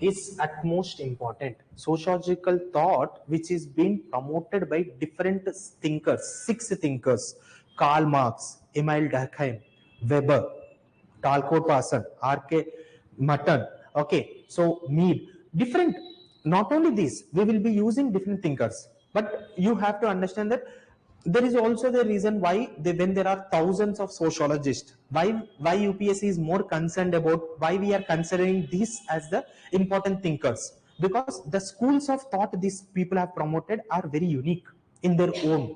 is at most important. Sociological thought, which is being promoted by different thinkers, 6 thinkers: Karl Marx, Emil Durkheim, Weber, Talcott Parson, R.K. Mutton. Okay, so Mead, different. Not only these, we will be using different thinkers, but you have to understand that there is also the reason why when there are thousands of sociologists, why UPSC is more concerned about why we are considering these as the important thinkers, because the schools of thought these people have promoted are very unique in their own.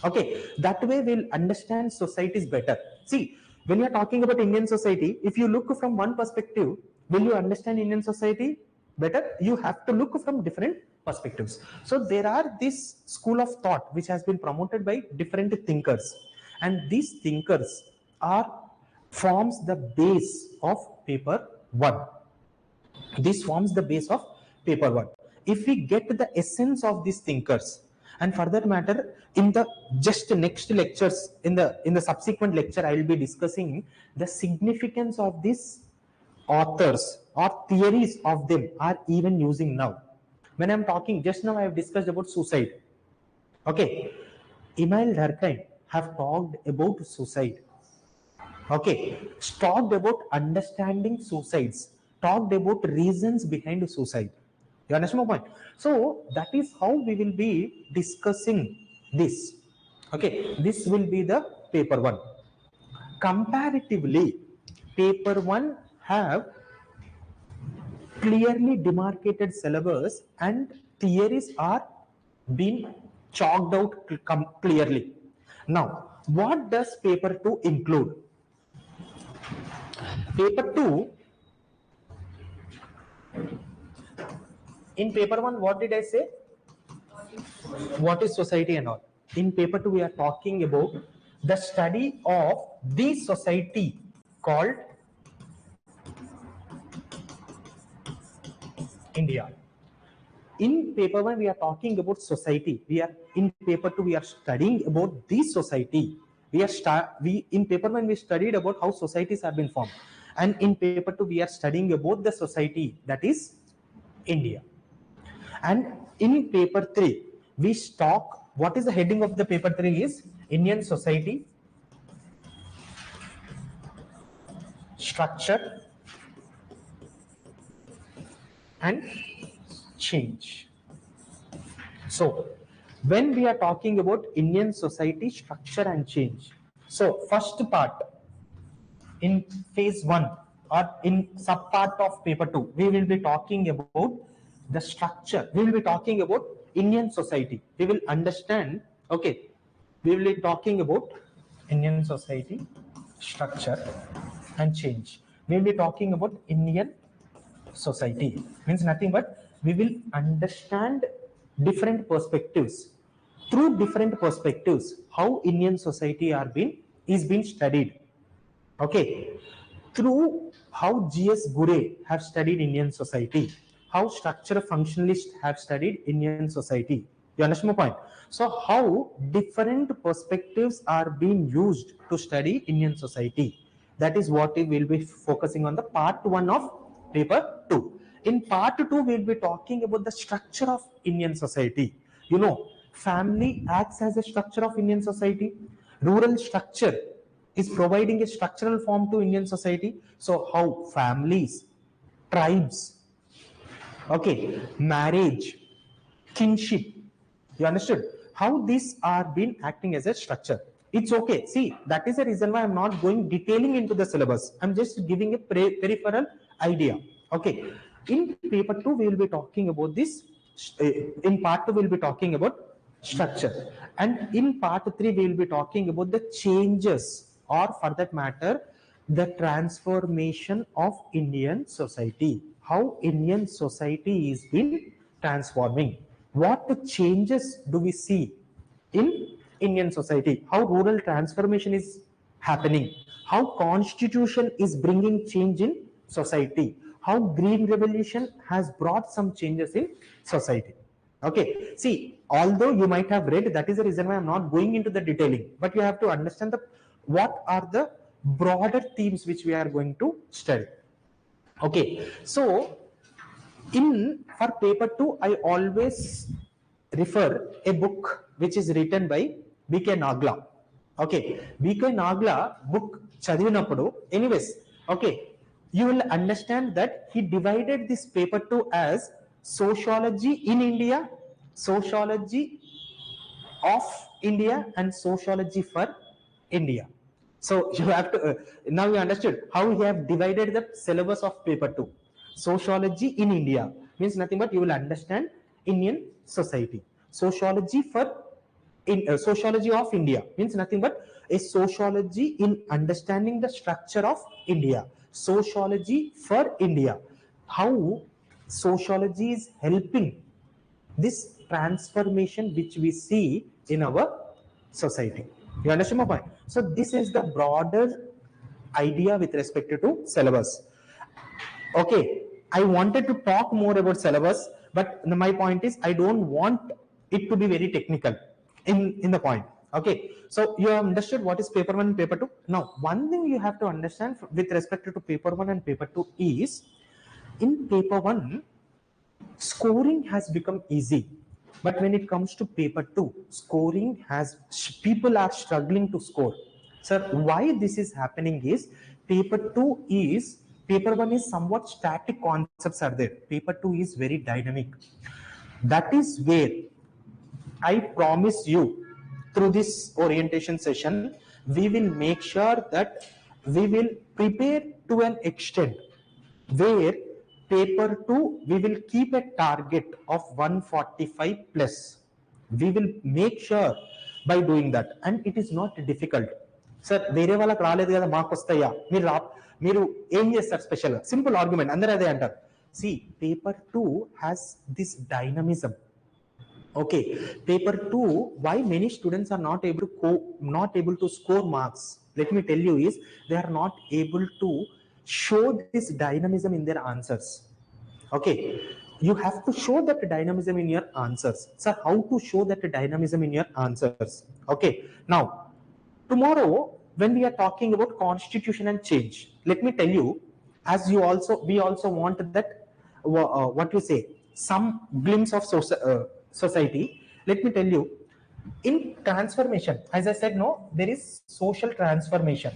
Okay, that way we'll understand societies better. See, when you're talking about Indian society, if you look from one perspective, will you understand Indian society better? You have to look from different perspectives. So there are this school of thought which has been promoted by different thinkers, and these thinkers are forms the base of paper 1. This forms the base of paper 1. If we get the essence of these thinkers, and further matter, in the just next lectures, in the subsequent lecture, I will be discussing the significance of these authors or theories of them are even using now. When I'm talking just now, I have discussed about suicide. Okay, Emil Durkheim have talked about suicide. Okay, talked about understanding suicides, talked about reasons behind suicide. You understand my point? So that is how we will be discussing this. Okay, this will be the paper 1. Comparatively, paper 1 have clearly demarcated syllabus and theories are being chalked out clearly. Now, what does paper 2 include? Paper 2, in paper 1, what did I say? What is society and all? In paper 2, we are talking about the study of the society called India. In paper 1, we are talking about society. In paper 2, we are studying about the society. In paper 1, we studied about how societies have been formed, and in paper 2, we are studying about the society, that is India. And in paper 3, we talk, what is the heading of the paper 3 is Indian society, structure and change. So when we are talking about Indian society, structure and change, so first part in phase 1 or in sub part of paper 2, we will be talking about the structure. We will be talking about Indian society. We will understand. Okay, we will be talking about Indian society, structure and change. We will be talking about Indian society. Means nothing but we will understand different perspectives. Through different perspectives, how Indian society is being studied. Okay, through how G.S. Gure have studied Indian society, how structural functionalists have studied Indian society. You understand my point? So how different perspectives are being used to study Indian society. That is what we will be focusing on the part 1 of paper 2. In part 2, we will be talking about the structure of Indian society. You know, family acts as a structure of Indian society. Rural structure is providing a structural form to Indian society. So how families, tribes, okay, marriage, kinship, you understood? How these are been acting as a structure. It's okay. See, that is the reason why I'm not going detailing into the syllabus. I'm just giving a peripheral idea. Okay. In paper 2, we will be talking about this. In part 2, we will be talking about structure. And in part 3, we will be talking about the changes, or for that matter, the transformation of Indian society. How Indian society is been transforming. What changes do we see in Indian society? How rural transformation is happening? How constitution is bringing change in society? How green revolution has brought some changes in society? Okay, see, although you might have read, that is the reason why I'm not going into the detailing, but you have to understand the what are the broader themes which we are going to study. Okay, so in for paper 2, I always refer a book which is written by BK Nagla. Okay, BK Nagla book chadivinappudu, anyways, okay, you will understand that he divided this paper 2 as sociology in India, sociology of India, and sociology for India. So you have to now you understood how we have divided the syllabus of paper 2. Sociology in India means nothing but you will understand Indian society. Sociology for in sociology of India means nothing but a sociology in understanding the structure of India. Sociology for India, how sociology is helping this transformation which we see in our society. You understand my point? So this is the broader idea with respect to syllabus. Okay, I wanted to talk more about syllabus, but my point is I don't want it to be very technical in the point. Okay, so you have understood what is paper 1 and paper 2. Now one thing you have to understand with respect to paper 1 and paper 2 is in paper 1 scoring has become easy, but when it comes to paper 2, scoring has people are struggling to score. Sir, why this is happening is paper 2 is paper 1 is somewhat static concepts are there, paper 2 is very dynamic. That is where I promise you through this orientation session we will make sure that we will prepare to an extent where paper 2 we will keep a target of 145 plus. We will make sure by doing that, and it is not difficult. Sir, వేరే వాళ్ళకి రాలేదు కదా మాకు వస్తాయా, మీరు ఏం చేస్తారు special? Simple argument, అందరూ అదే అంటారు. See paper 2 has this dynamism. Okay, paper 2, why many students are not able to score marks, let me tell you, is they are not able to show this dynamism in their answers. Okay, you have to show that dynamism in your answers. Sir, how to show that dynamism in your answers? Okay, now tomorrow when we are talking about constitution and change, let me tell you, as we also want that what you say, some glimpse of society. Let me tell you, in transformation, as I said, no, there is social transformation.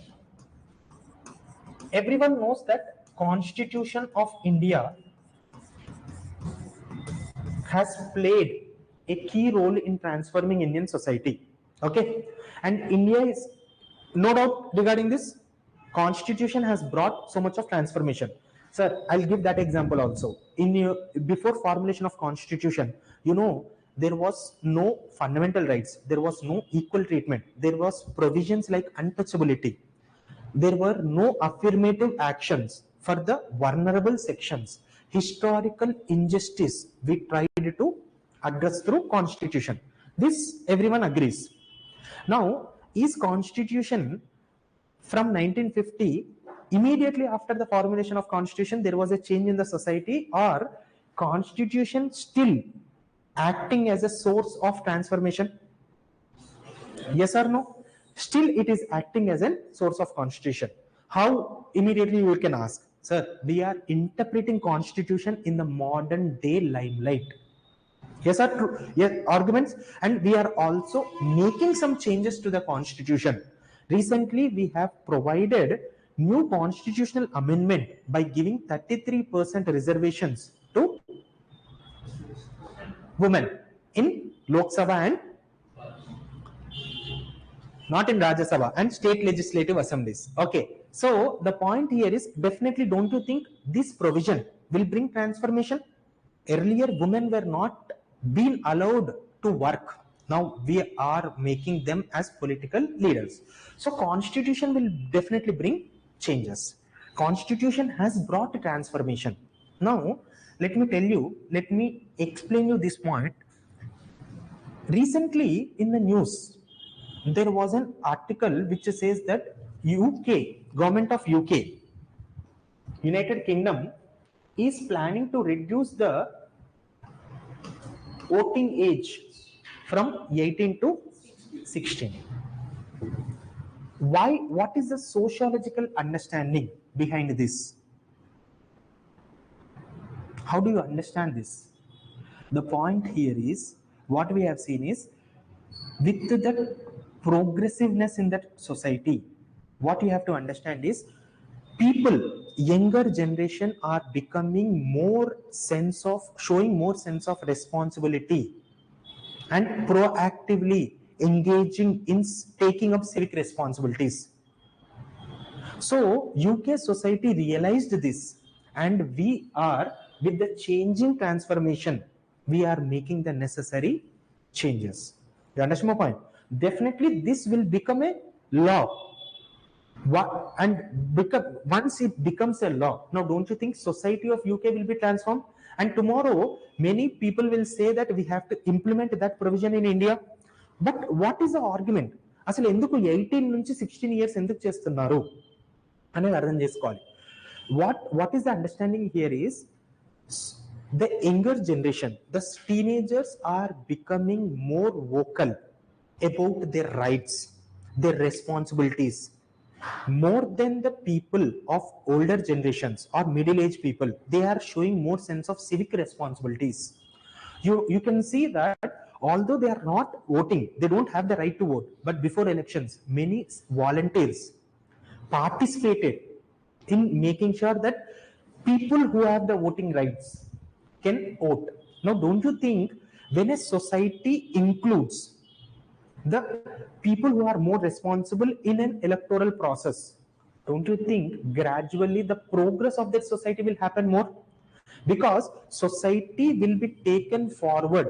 Everyone knows that constitution of India has played a key role in transforming Indian society. Okay, and India is no doubt regarding this constitution has brought so much of transformation. Sir, I'll give that example also. Before formulation of constitution, you know, there was no fundamental rights, there was no equal treatment, there was provisions like untouchability, there were no affirmative actions for the vulnerable sections, historical injustice we tried to address through constitution. This everyone agrees. Now, is constitution from 1950, immediately after the formulation of constitution there was a change in the society, or constitution still acting as a source of transformation? Yes or no? Still it is acting as a source of constitution. How? Immediately you can ask, sir, we are interpreting constitution in the modern day limelight. Yes or true? Yes, arguments. And we are also making some changes to the constitution. Recently we have provided new constitutional amendment by giving 33% reservations to women in Lok Sabha and not in Rajya Sabha and state legislative assemblies. Okay, so the point here is, definitely don't you think this provision will bring transformation? Earlier women were not being allowed to work, now we are making them as political leaders. So constitution will definitely bring changes. Constitution has brought transformation. Now, let me explain you this point. Recently in the news, there was an article which says that UK, government of UK, United Kingdom, is planning to reduce the voting age from 18 to 16. Why? What is the sociological understanding behind this? How do you understand this? The point here is, what we have seen is, with the progressiveness in that society, what you have to understand is, people, younger generation are becoming more sense of, showing more sense of responsibility and proactively engaging in taking up civic responsibilities. So UK society realized this, and we are, with the changing transformation, we are making the necessary changes. You understand my point? Definitely this will become a law. And once it becomes a law, now don't you think society of UK will be transformed? And tomorrow many people will say that we have to implement that provision in India. But what is the argument? అసలు ఎందుకు 18 నుంచి 16 years ఎందుకు చేస్తున్నారు అనేది అర్థం చేసుకోవాలి. What is the understanding here is, the younger generation, the teenagers are becoming more vocal about their rights, their responsibilities, more than the people of older generations or middle-aged people. They are showing more sense of civic responsibilities. You can see that although they are not voting, they don't have the right to vote, but before elections many volunteers participated in making sure that people who have the voting rights can vote. Now don't you think, when a society includes the people who are more responsible in an electoral process, don't you think gradually the progress of that society will happen more? Because society will be taken forward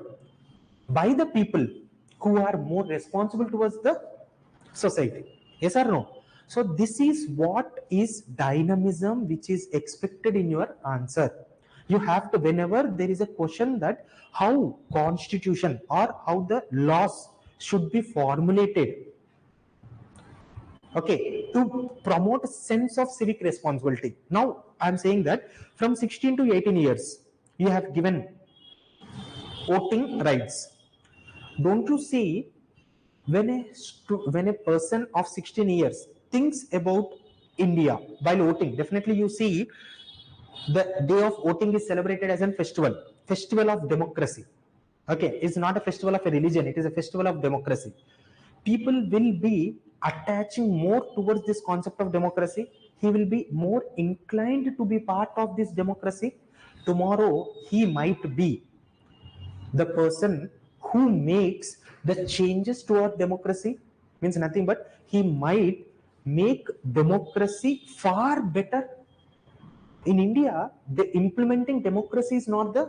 by the people who are more responsible towards the society. Yes or no? So this is what is dynamism which is expected in your answer. You have to, whenever there is a question that how constitution or how the laws should be formulated, okay, to promote a sense of civic responsibility. Now I'm saying that from 16 to 18 years you have given voting rights. Don't you see, when a person of 16 years thinks about India while voting, definitely you see the day of voting is celebrated as a festival of democracy. Okay, it's not a festival of a religion, it is a festival of democracy. People will be attaching more towards this concept of democracy. He will be more inclined to be part of this democracy. Tomorrow he might be the person who makes the changes toward democracy. Means nothing but he might make democracy far better. In India, the implementing democracy is not the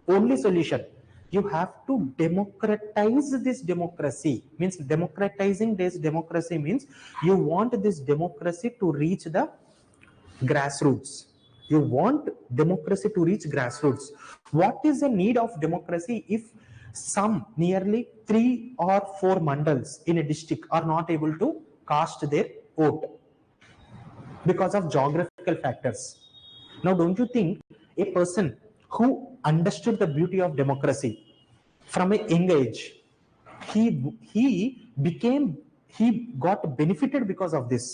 only solution. You have to democratize this democracy. Means democratizing this democracy means you want this democracy to reach the grassroots. You want democracy to reach grassroots. What is the need of democracy if some nearly 3 or 4 mandals in a district are not able to cast their vote because of geographical factors? Now don't you think a person who understood the beauty of democracy from a young age, he got benefited because of this?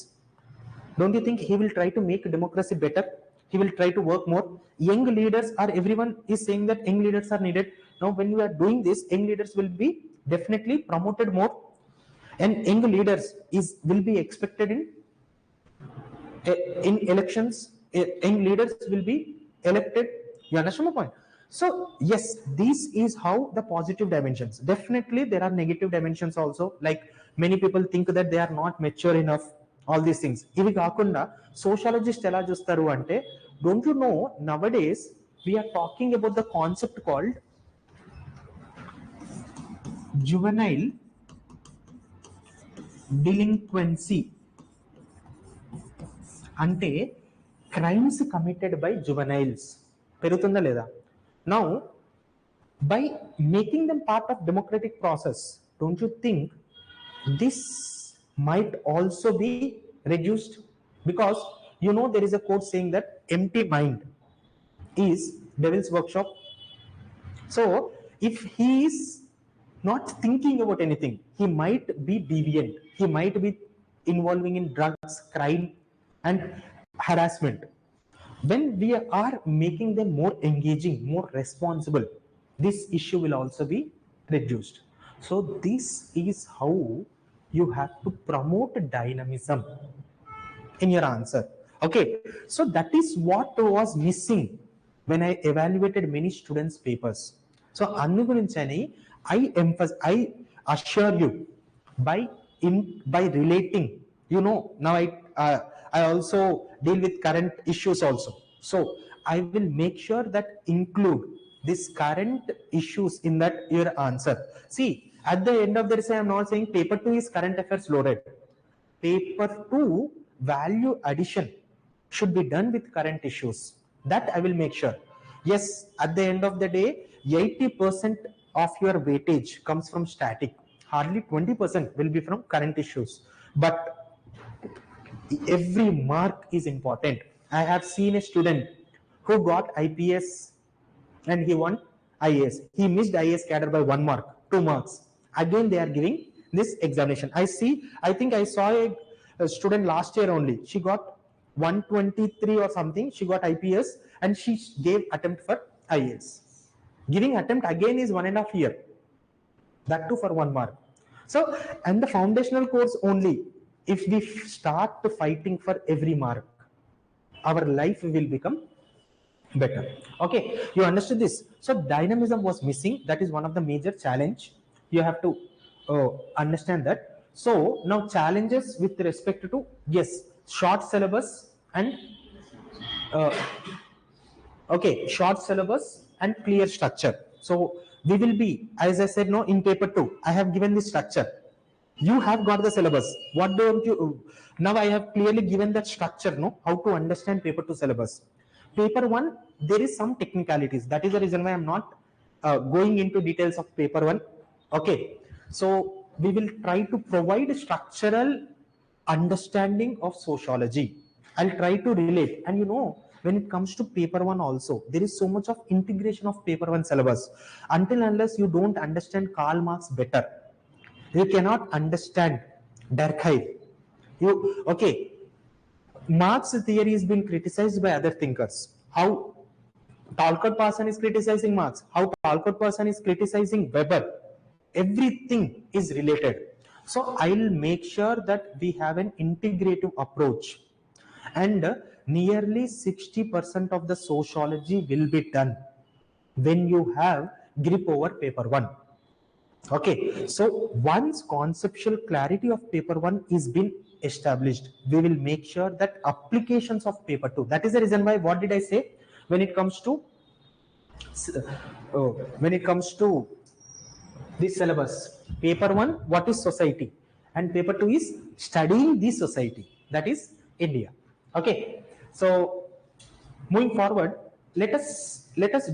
Don't you think he will try to make democracy better? He will try to work more. Young leaders are, everyone is saying that young leaders are needed. Now when you are doing this, young leaders will be definitely promoted more, and young leaders will be expected in elections. Young leaders will be elected. You understand my point? So yes, this is how the positive dimensions. Definitely there are negative dimensions also, like many people think that they are not mature enough, all these things. ఇవి కాకుండా sociologist ఎలా చూస్తారు అంటే, don't you know, nowadays we are talking about the concept called juvenile delinquency. అంటే crimes committed by juveniles పెరుగుతుందా లేదా? Now by making them part of democratic process, don't you think this might also be reduced? Because you know there is a quote saying that empty mind is devil's workshop. So if he is not thinking about anything, he might be deviant, he might be involving in drugs, crime and harassment. When we are making them more engaging, more responsible, this issue will also be reduced. So this is how you have to promote dynamism in your answer. Okay, so that is what was missing when I evaluated many students papers. So andu gurinchani I assure you, by by relating, you know, now I also deal with current issues also, so I will make sure that include this current issues in that your answer. See, at the end of the day, I'm not saying paper 2 is current affairs loaded. Paper 2 value addition should be done with current issues. That I will make sure. Yes, at the end of the day, 80% of your weightage comes from static. Hardly 20% will be from current issues. But every mark is important. I have seen a student who got IPS and he won IAS. He missed IAS cadre by 1 mark, 2 marks. Again, they are giving this examination. I think I saw a student last year only. She got 123 or something. She got IPS and she gave attempt for IAS. Giving attempt again is 1.5 years. That too for 1 mark. So, and the foundational course only, if we start fighting for every mark, our life will become better. Okay, you understood this? So dynamism was missing. That is one of the major challenge. You have to understand that. So now challenges with respect to, yes, short syllabus and uh, okay, short syllabus and clear structure. So we will be, as I said, no, in paper 2 I have given the structure. You have got the syllabus. What don't you? Now I have clearly given that structure, no, how to understand paper 2 syllabus. Paper 1, there is some technicalities. That is the reason why I'm not going into details of paper 1. Okay, so we will try to provide structural understanding of sociology. I'll try to relate. And you know, when it comes to paper 1 also, there is so much of integration of paper 1 syllabus. Until unless you don't understand Karl Marx better, you cannot understand Durkheim. Okay, Marx theory has been criticized by other thinkers. How Talcott person is criticizing Marx, how Talcott person is criticizing Weber. Everything is related. So I'll make sure that we have an integrative approach. And nearly 60% of the sociology will be done when you have grip over paper 1. Okay, so once conceptual clarity of paper 1 is been established, we will make sure that applications of paper 2. That is the reason why, what did I say? When it comes to this syllabus, paper 1, what is society? And paper 2 is studying the society, that is India. Okay, so moving forward, let us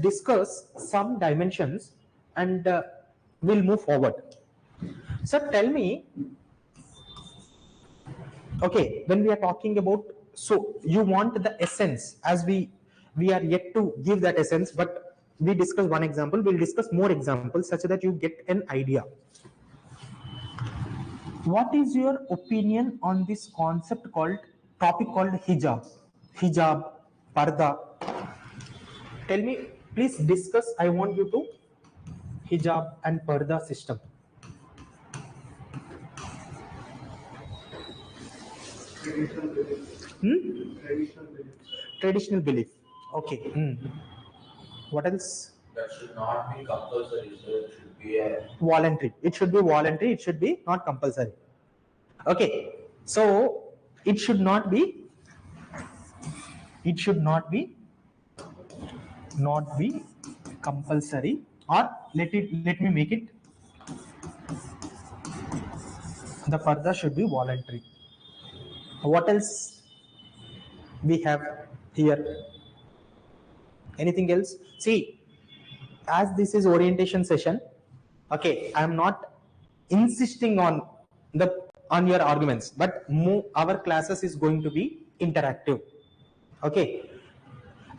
discuss some dimensions and we'll move forward. So tell me, okay, when we are talking about, so you want the essence, as we are yet to give that essence, but we discuss one example, we'll discuss more examples such that you get an idea. What is your opinion on this topic called hijab, parda? Tell me, please discuss. I want you to hijab and parda system. Traditional belief. Traditional belief. Traditional belief. Okay. What else? That should not be compulsory, so it should be a Voluntary. It should be voluntary. It should be not compulsory. Okay. So it should not be. It should not be compulsory, or let me make it, the parda should be voluntary. What else? we have here? Anything else? See, as this is orientation session, okay, I am not insisting on your arguments, but our classes is going to be interactive. Okay,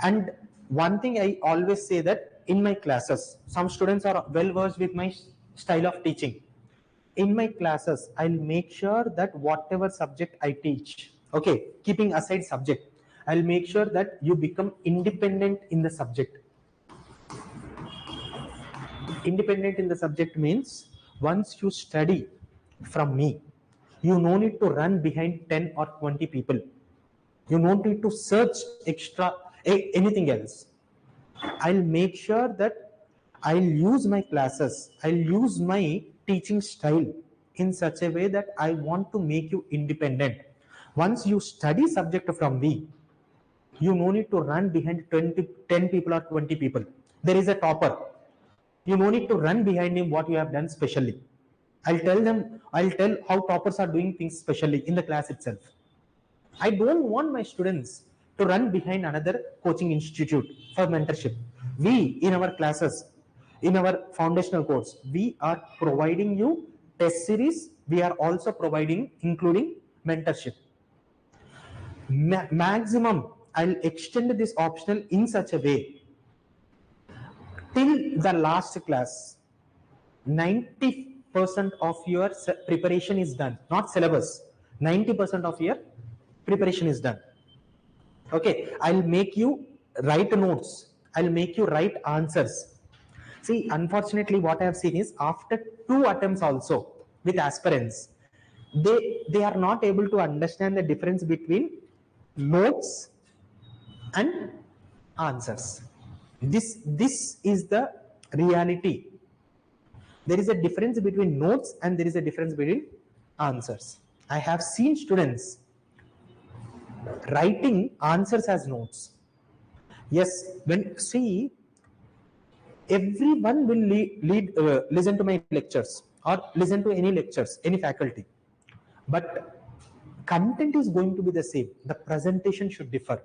and one thing I always say that in my classes, some students are well versed with my style of teaching. In my classes, I'll make sure that whatever subject I teach, okay, keeping aside subject, I'll make sure that you become independent in the subject. Independent in the subject means once you study from me, you no need to run behind 10 or 20 people. You no need to search extra anything else. I'll make sure that I'll use my classes, I'll use my teaching style in such a way that I want to make you independent. Once you study subject from me, you no need to run behind 10 people or 20 people. There is a topper. You no need to run behind him what you have done specially. I'll tell how toppers are doing things specially in the class itself. I don't want my students to run behind another coaching institute for mentorship. We, in our classes, in our foundational course, we are providing you test series. We are also providing, including mentorship. Maximum, I'll extend this optional in such a way till the last class. 90% of your preparation is done, not syllabus. 90% of your preparation is done. Okay, I'll make you write notes, I'll make you write answers. See, unfortunately, what I have seen is after 2 attempts also with aspirants, they are not able to understand the difference between notes and answers. This is the reality. There is a difference between notes and there is a difference between answers. I have seen students writing answers as notes. Yes, when see, everyone will listen to my lectures or listen to any lectures, any faculty, but content is going to be the same. The presentation should differ.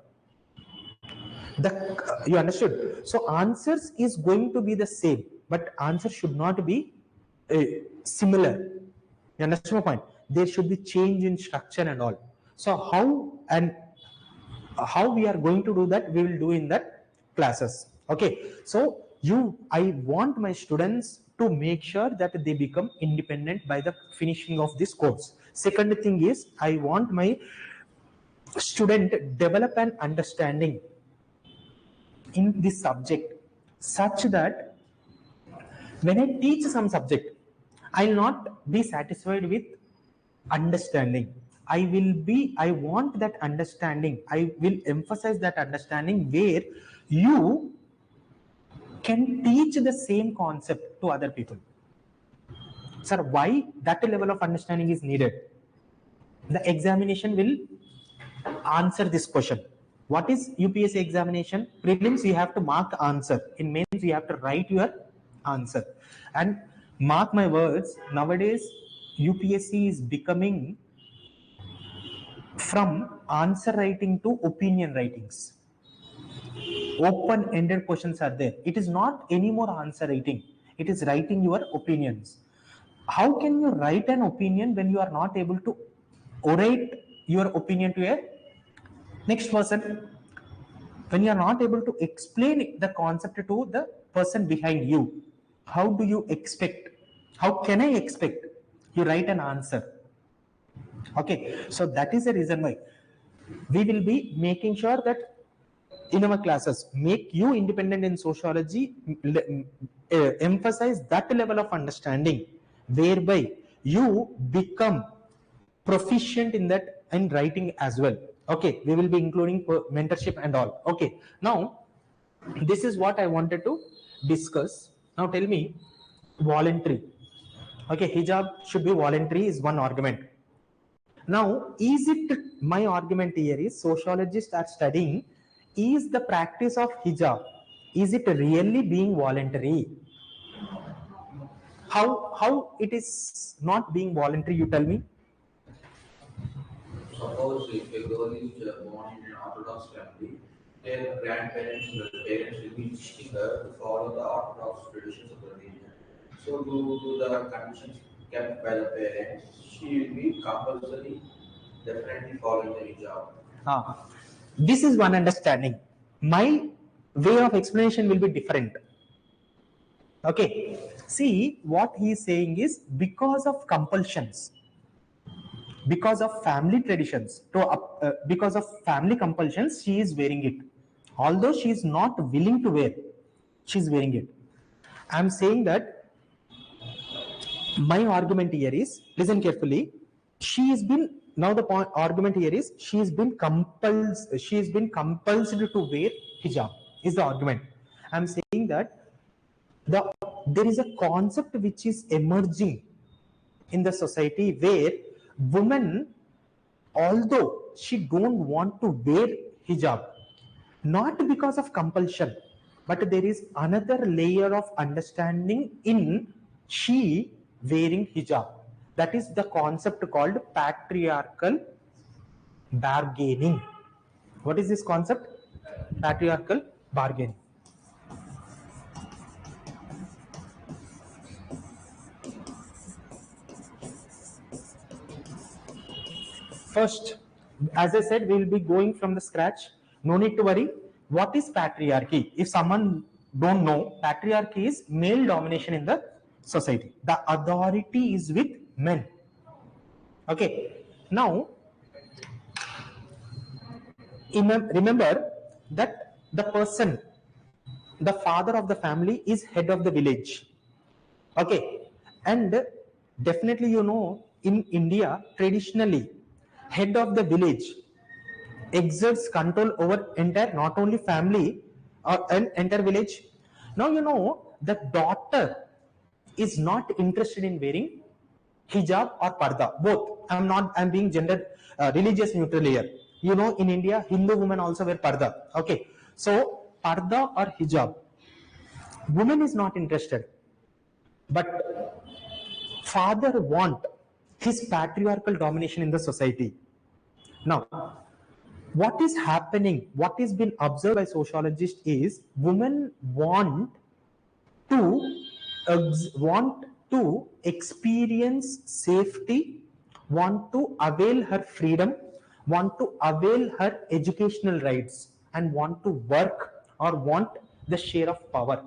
You understood? So answers is going to be the same, but answers should not be similar. You understand my point? There should be change in structure and all. So how we are going to do that, we will do in that classes. Okay, so I want my students to make sure that they become independent by the finishing of this course. Second thing is, I want my student develop an understanding in this subject such that when I teach some subject, I'll not be satisfied with understanding. I want that understanding. I will emphasize that understanding where you can teach the same concept to other people. Sir, why that level of understanding is needed? The examination will answer this question. What is UPSC examination? Prelims, you have to mark answer. In mains, you have to write your answer. And mark my words, nowadays UPSC is becoming from answer writing to opinion writings. Open-ended questions are there. It is not anymore answer writing. It is writing your opinions. How can you write an opinion when you are not able to orate your opinion to a next person? When you are not able to explain the concept to the person behind you, how do you expect? How can I expect you write an answer? Okay, so that is the reason why we will be making sure that in our classes make you independent in sociology, emphasize that level of understanding whereby you become proficient in that and writing as well. Okay, we will be including mentorship and all. Okay, now this is what I wanted to discuss. Now tell me, voluntary. Okay, hijab should be voluntary is one argument. Now, is it, my argument here is, sociologists are studying, is the practice of hijab, is it really being voluntary? How it is not being voluntary, you tell me? Suppose if a girl is born in an Orthodox Orthodox family, their grandparents and their parents will be teaching her to follow the Orthodox traditions of the religion. So, due to the conditions kept by the parents, she will be compulsory, definitely following the hijab. This is one understanding. My way of explanation will be different. Okay, see what he is saying is because of compulsions, because of family traditions, because of family compulsions, she is wearing it. Although she is not willing to wear, she is wearing it. I am saying that my argument here is, listen carefully, she has been, now the point argument here is she has been compelled to wear hijab is the argument. I am saying that there is a concept which is emerging in the society where women, although she don't want to wear hijab, not because of compulsion, but there is another layer of understanding in she wearing hijab. That is the concept called patriarchal bargaining. What is this concept? Patriarchal bargaining. First, as I said, we will be going from the scratch. No need to worry. What is patriarchy? If someone don't know, patriarchy is male domination in the society. The authority is with men. Okay. Now, remember that the person, the father of the family is head of the village. Okay. And definitely, you know, in India, traditionally, head of the village exerts control over entire, not only family or an entire village. Now you know the daughter is not interested in wearing hijab or parda, both. I'm being gender religious neutral here. You know, in India Hindu women also wear parda. Okay, so parda or hijab, woman is not interested, but father want his patriarchal domination in the society. Now what is happening, what is been observed by sociologists is women want to experience safety, want to avail her freedom, want to avail her educational rights, and want to work or want the share of power.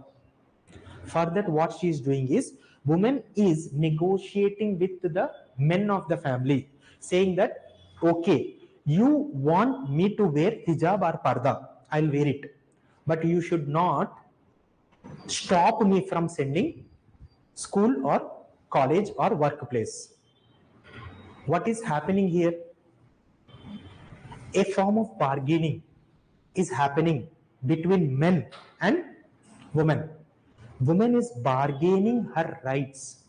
For that, what she is doing is, woman is negotiating with the men of the family, saying that, okay, you want me to wear hijab or parda, I'll wear it, but you should not stop me from sending school or college or workplace. What is happening here? A form of bargaining is happening between men and women. Woman is bargaining her rights.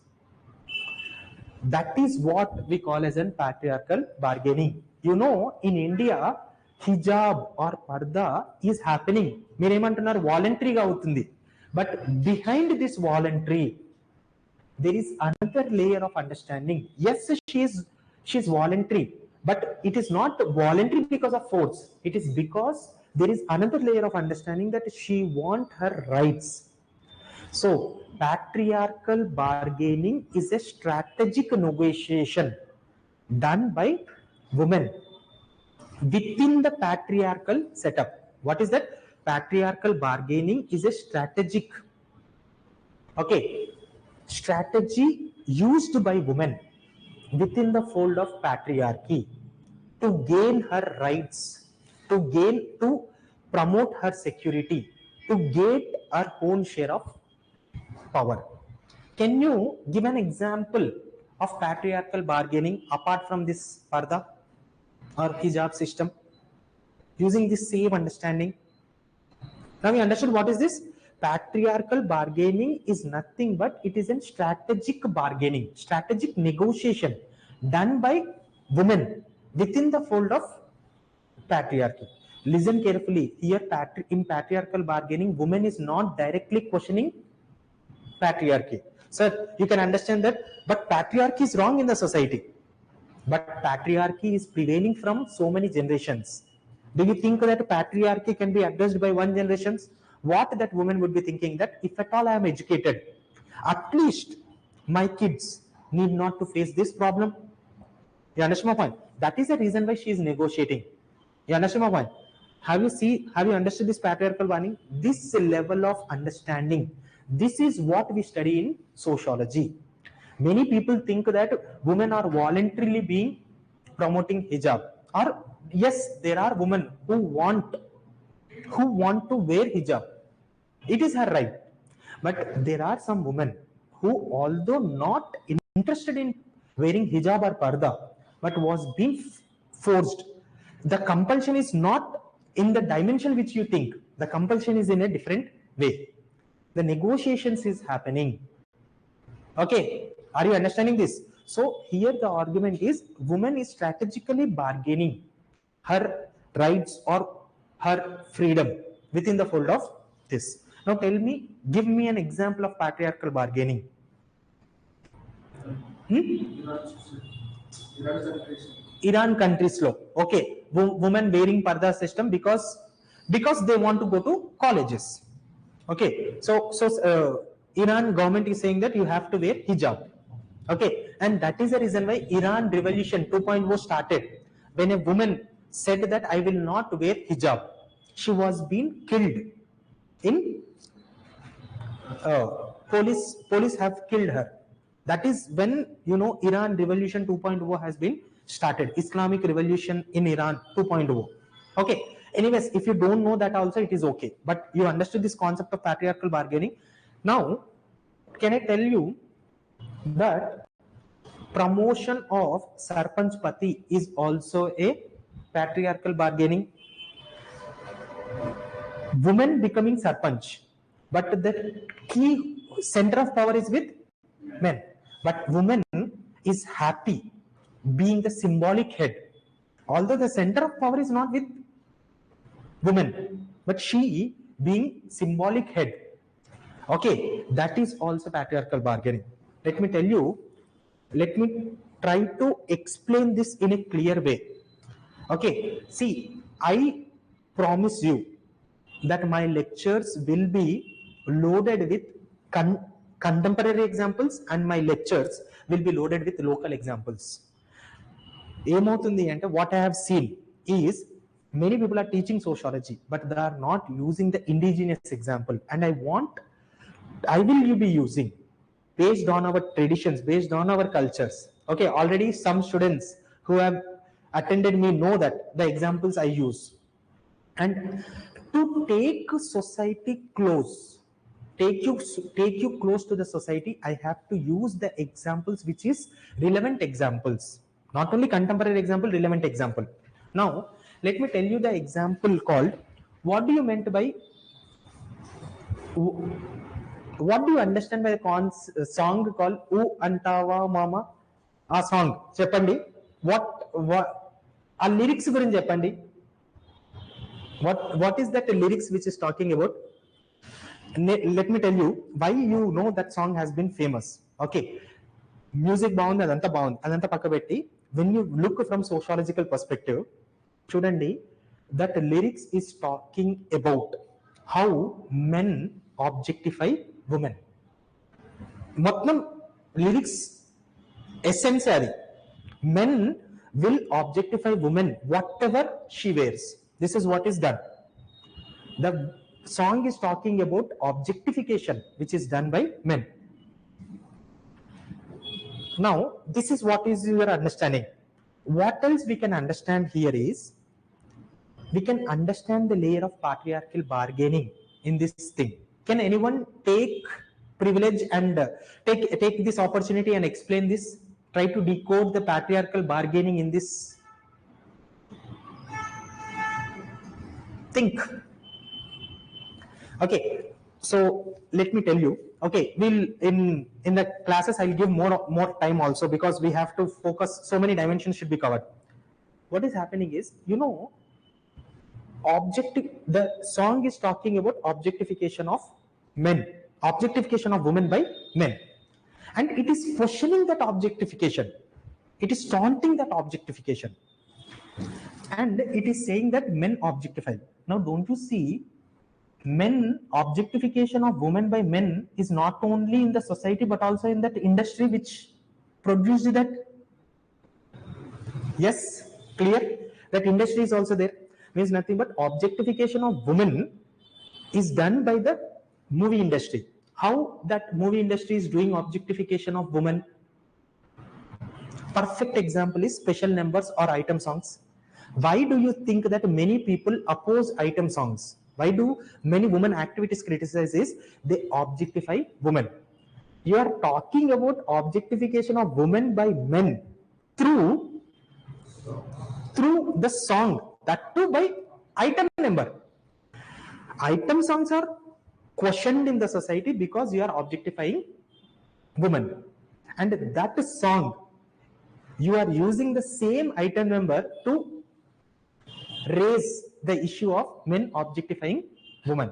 That is what we call as an patriarchal bargaining. You know, in India, hijab or parda is happening. Meremantunnaru voluntary ga avutundi. But behind this voluntary, there is another layer of understanding. Yes, she is voluntary, but it is not voluntary because of force. It is because there is another layer of understanding that she wants her rights. So, patriarchal bargaining is a strategic negotiation done by women within the patriarchal setup. What is that? Patriarchal bargaining is a strategic, okay, strategy used by women within the fold of patriarchy to gain her rights, to promote her security, to get her own share of power. Can you give an example of patriarchal bargaining apart from this parda or hijab system using this same understanding? Now we understood what is this? Patriarchal bargaining is nothing but it is a strategic bargaining, strategic negotiation done by women within the fold of patriarchy. Listen carefully. Here in patriarchal bargaining, woman is not directly questioning patriarchy. Sir, you can understand that, but patriarchy is wrong in the society. But patriarchy is prevailing from so many generations. Do you think that patriarchy can be addressed by one generation? What that woman would be thinking, that if at all I am educated, at least my kids need not to face this problem. You understand my point? That is the reason why she is negotiating. You understand my point? Have you understood this patriarchal warning? This level of understanding, this is what we study in sociology. Many people think that women are voluntarily being promoting hijab. Or yes, there are women who want to wear hijab. It is her right. But there are some women who, although not interested in wearing hijab or parda, but was being forced. The compulsion is not in the dimension which you think. The compulsion is in a different way. The negotiations is happening. Okay, are you understanding this? So here the argument is, woman is strategically bargaining her rights or her freedom within the fold of this. Now tell me, give me an example of patriarchal bargaining. Iran country's law. Okay, women wearing parda system because they want to go to colleges. Okay, so Iran government is saying that you have to wear hijab. Okay, and that is the reason why Iran Revolution 2.0 started. When a woman said that I will not wear hijab, she was being killed. In police have killed her. That is when Iran Revolution 2.0 has been started. Islamic Revolution in Iran 2.0. Okay. Anyways, if you don't know that also, it is okay. But you understood this concept of patriarchal bargaining. Now, can I tell you that promotion of Sarpanch Pati is also a patriarchal bargaining? Women becoming Sarpanch, but the key center of power is with men. But woman is happy being the symbolic head. Although the center of power is not with women, but she being symbolic head. Okay, that is also patriarchal bargaining. Let me tell you, let me try to explain this in a clear way. Okay, see, I promise you that my lectures will be loaded with contemporary examples, and my lectures will be loaded with local examples. What I have seen is, many people are teaching sociology, but they are not using the indigenous example, and I will be using based on our traditions, based on our cultures. Okay, already some students who have attended me know that the examples I use. And to take society close, take you close to the society, I have to use the examples which is relevant examples, not only contemporary example, relevant example. Now let me tell you the example called, what do you understand by the song called U Antava Mama? A song చెప్పండి. what ఆ lyrics గురించి చెప్పండి. What is that lyrics which is talking about? Let me tell you why you know that song has been famous. Okay, music బాగుంది, అదంతా పక్క పెట్టి, when you look from sociological perspective, చూడండి, that lyrics is talking about how men objectify women. మొత్తం lyrics essence అది. Men will objectify women whatever she wears. This is what is done. The song is talking about objectification which is done by men. Now this is what is your understanding. What else we can understand here is, we can understand the layer of patriarchal bargaining in this thing. Can anyone take privilege and take this opportunity and explain this? Try to decode the patriarchal bargaining in this. Think. Okay, so let me tell you. Okay, we'll in the classes I'll give more time also, because we have to focus, so many dimensions should be covered. What is happening is, the song is talking about objectification of men, objectification of women by men, and it is questioning that objectification, it is taunting that objectification. and it is saying that men objectify. Now don't you see, men objectification of women by men is not only in the society but also in that industry which produced that. Yes, clear? That industry is also there. Means nothing but objectification of women is done by the movie industry. How that movie industry is doing objectification of women? Perfect example is special numbers or item songs. Why do you think that many people oppose item songs? Why do many women activities criticize is they objectify women? You are talking about objectification of women by men through the song, that too by item number. Item songs are questioned in the society because you are objectifying women, and that song you are using the same item number to raise the issue of men objectifying women.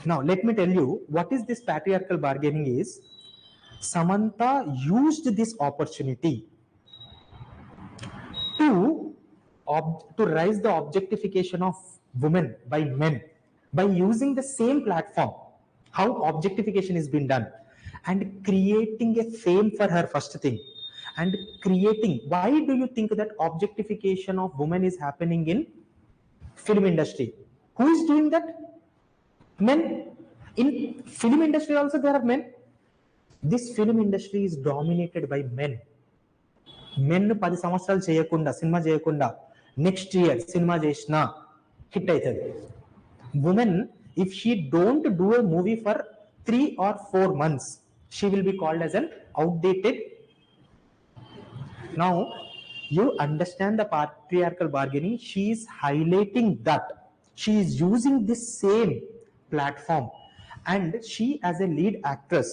Now let me tell you what is this patriarchal bargaining is. Samantha used this opportunity to raise the objectification of women by men by using the same platform. How objectification is being done, and creating a fame for her, first thing, and creating. Why do you think that objectification of women is happening in film industry? Who is doing that? Men. In film industry also there are men. This film industry is dominated by men. Men 10 సంవత్సరాలు చేయకుండా cinema చేయకుండా next year cinema చేసినా hit అవుతుంది. Women, if she don't do a movie for 3 or 4 months, she will be called as an outdated. Now you understand the patriarchal bargaining. She is highlighting that she is using this same platform, and she as a lead actress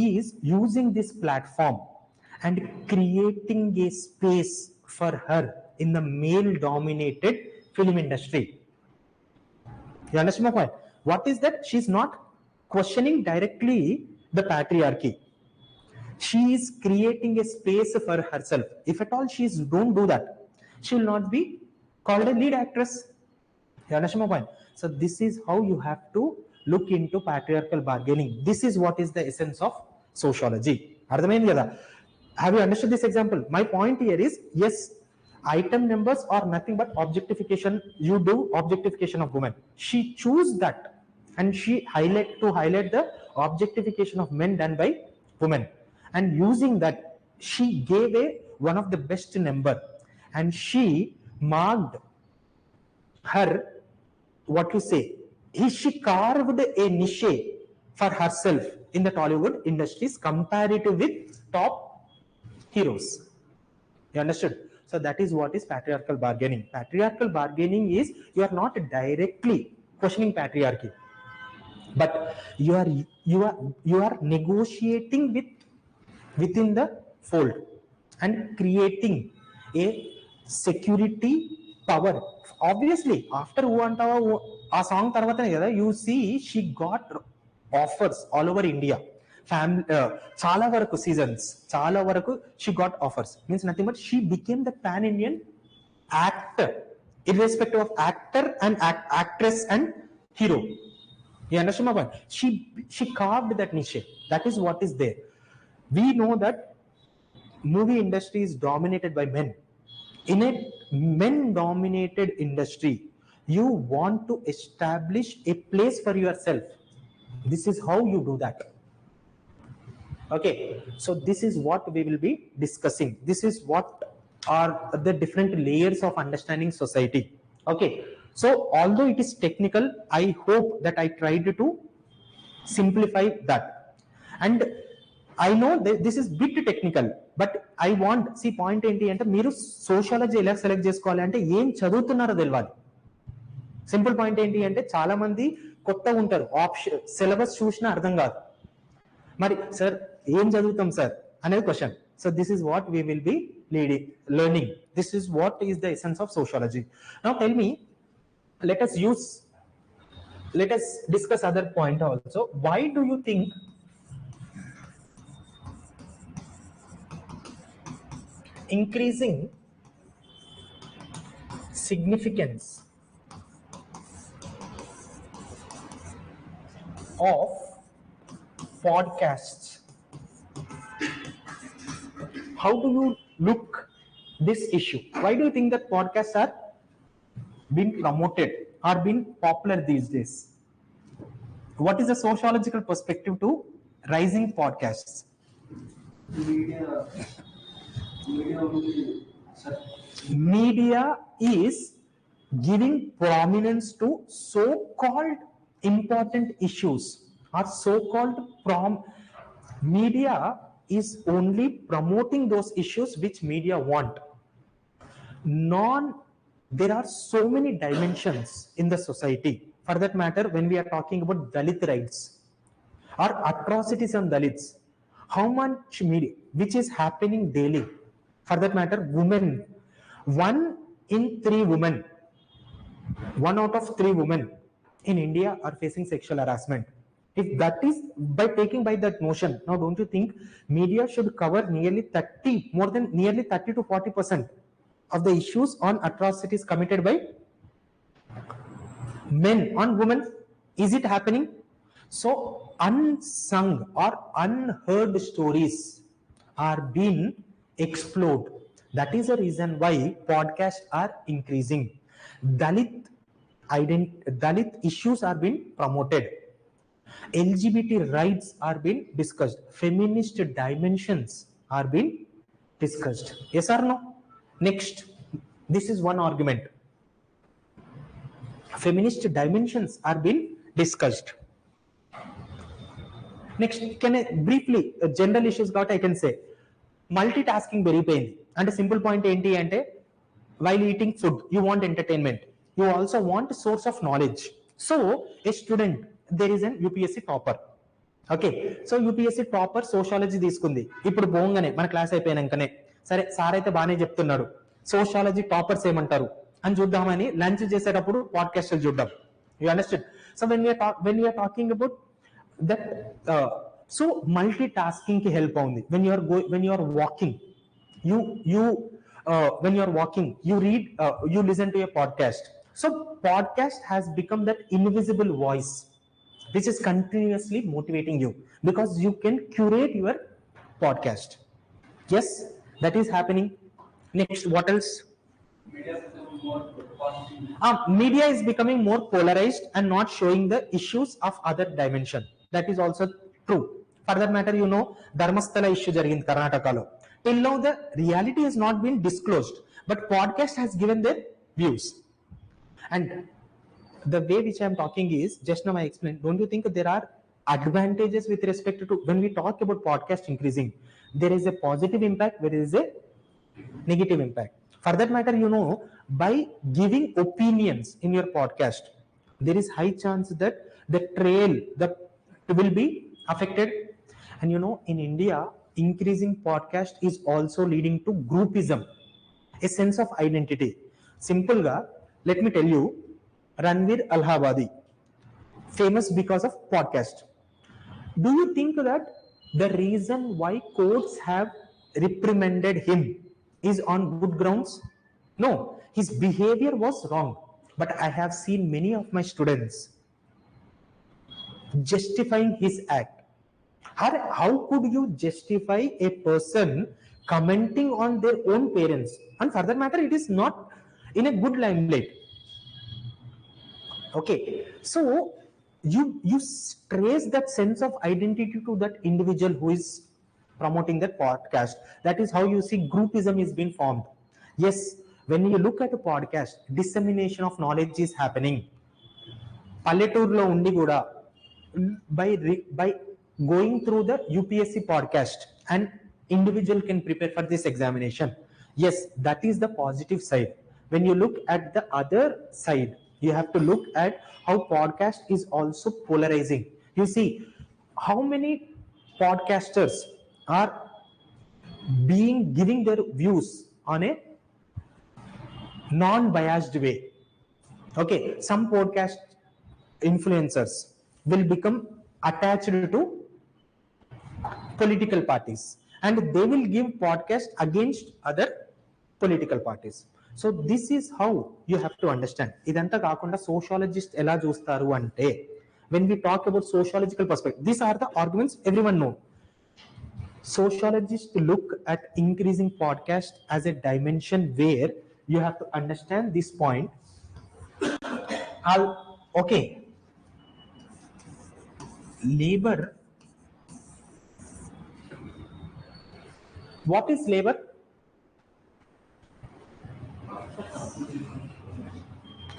is using this platform and creating a space for her in the male dominated film industry. You understand my point? What is that? She's not questioning directly the patriarchy. She is creating a space for herself. If at all she don't do that, she will not be called a lead actress. You understand my point? So this is how you have to look into patriarchal bargaining. This is what is the essence of sociology. అర్థమైంది కదా? Have you understood this example? My point here is, yes, item numbers are nothing but objectification. You do objectification of women. She choose that, and she highlight the objectification of men done by women, and using that she gave one of the best number, and she marked her, what you say, she carved a niche for herself in the Tollywood industries comparative with top heroes. You understood? So that is what is patriarchal bargaining. Patriarchal bargaining is you are not directly questioning patriarchy, but you are negotiating within the fold and creating a security power. Obviously after who antava aa song tarvatane kada you see she got offers all over India. చాలా వరకు seasons, చాలా వరకు she got offers. Means nothing but she became the pan Indian actor, irrespective of actor and actress and hero. You understand my point? She carved that niche. That is what is there. We know that movie industry is dominated by men. In a men dominated industry, you want to establish a place for yourself. This is how you do that. Okay, so this is what we will be discussing. This is what are the different layers of understanding society. Okay, so although it is technical, I hope that I tried to simplify that. And I know that this is bit technical, but I want, see, point enti ante meeru sociology ela select chesukovali ante em chaduvutunnaro telvali. Simple point enti ante chaala mandi kotta untaru, option syllabus chusina ardham kaadu. మరి sir ఏం చదువుతాం sir అనేది question. So this is what we will be learning. This is what is the essence of sociology. Now tell me, let us discuss other point also. Why do you think increasing significance of podcasts. How do you look this issue? Why do you think that podcasts are being promoted, are being popular these days? What is the sociological perspective to rising podcasts? Media, media only, sir. Media is giving prominence to so-called important issues or so-called media is only promoting those issues which media want. There are so many dimensions in the society. For that matter, when we are talking about Dalit rights or atrocities on Dalits, how much media, which is happening daily. For that matter, women, 1 out of 3 women in India are facing sexual harassment. If that is by that notion, now don't you think media should cover nearly 30 to 40% of the issues on atrocities committed by men on women? Is it happening? So unsung or unheard stories are being explored. That is the reason why podcasts are increasing. Dalit issues are being promoted. LGBT rights are being discussed. Feminist dimensions are being discussed. Yes or no? Next, this is one argument. Feminist dimensions are being discussed. Next, can I briefly general issues got I can say multitasking very pain and a simple point enti ante while eating food you want entertainment, you also want source of knowledge. So a student, there is an UPSC topper. Okay, so UPSC topper sociology తీసుకుంది. ఇప్పుడు పోగానే మన class అయిపోయినాకనే సరే sir అయితే బాగానే చెప్తున్నాడు, sociology toppers ఏమంటారు అని చూద్దామని లంచ్ చేసేటప్పుడు పాడ్కాస్ట్ చూద్దాం. You understand? So when we are talking about that, so multitasking కి హెల్ప్ అవుతుంది. when you are walking, when you are walking you read, you listen to a podcast. So podcast has become that invisible voice which is continuously motivating you because you can curate your podcast. Yes, that is happening. Next, what else? Media become more positive. Media is becoming more polarized and not showing the issues of other dimension. That is also true. For that matter, you know, Dharmasthala issue jarigindi Karnataka. Till now, the reality has not been disclosed, but podcast has given their views. And the way which I am talking is, just now I explained, don't you think there are advantages with respect to, when we talk about podcast increasing, there is a positive impact, there is a negative impact. For that matter, you know, by giving opinions in your podcast, there is high chance that the trail that will be affected. And you know, in India, increasing podcast is also leading to groupism, a sense of identity. Simple ga, let me tell you, Ranveer Allahabadi, famous because of podcast. Do you think that the reason why courts have reprimanded him is on good grounds? No, his behavior was wrong. But I have seen many of my students justifying his act. How could you justify a person commenting on their own parents? And for that matter, it is not in a good limelight. Okay, so you trace that sense of identity to that individual who is promoting that podcast. That is how you see groupism is being formed. Yes, when you look at a podcast, dissemination of knowledge is happening. Palleturlo undi kuda by going through the UPSC podcast, an individual can prepare for this examination. Yes, that is the positive side. When you look at the other side, you have to look at how podcast is also polarizing. You see how many podcasters are giving their views on a non-biased way. Okay, some podcast influencers will become attached to political parties and they will give podcast against other political parties. So this is how you have to understand. ఇదంతా కాకుండా sociologist ఎలా చూస్తారు అంటే, when we talk about sociological perspective, these are the arguments everyone know. Sociologists look at increasing podcast as a dimension where you have to understand this point. Okay, labor. What is labor?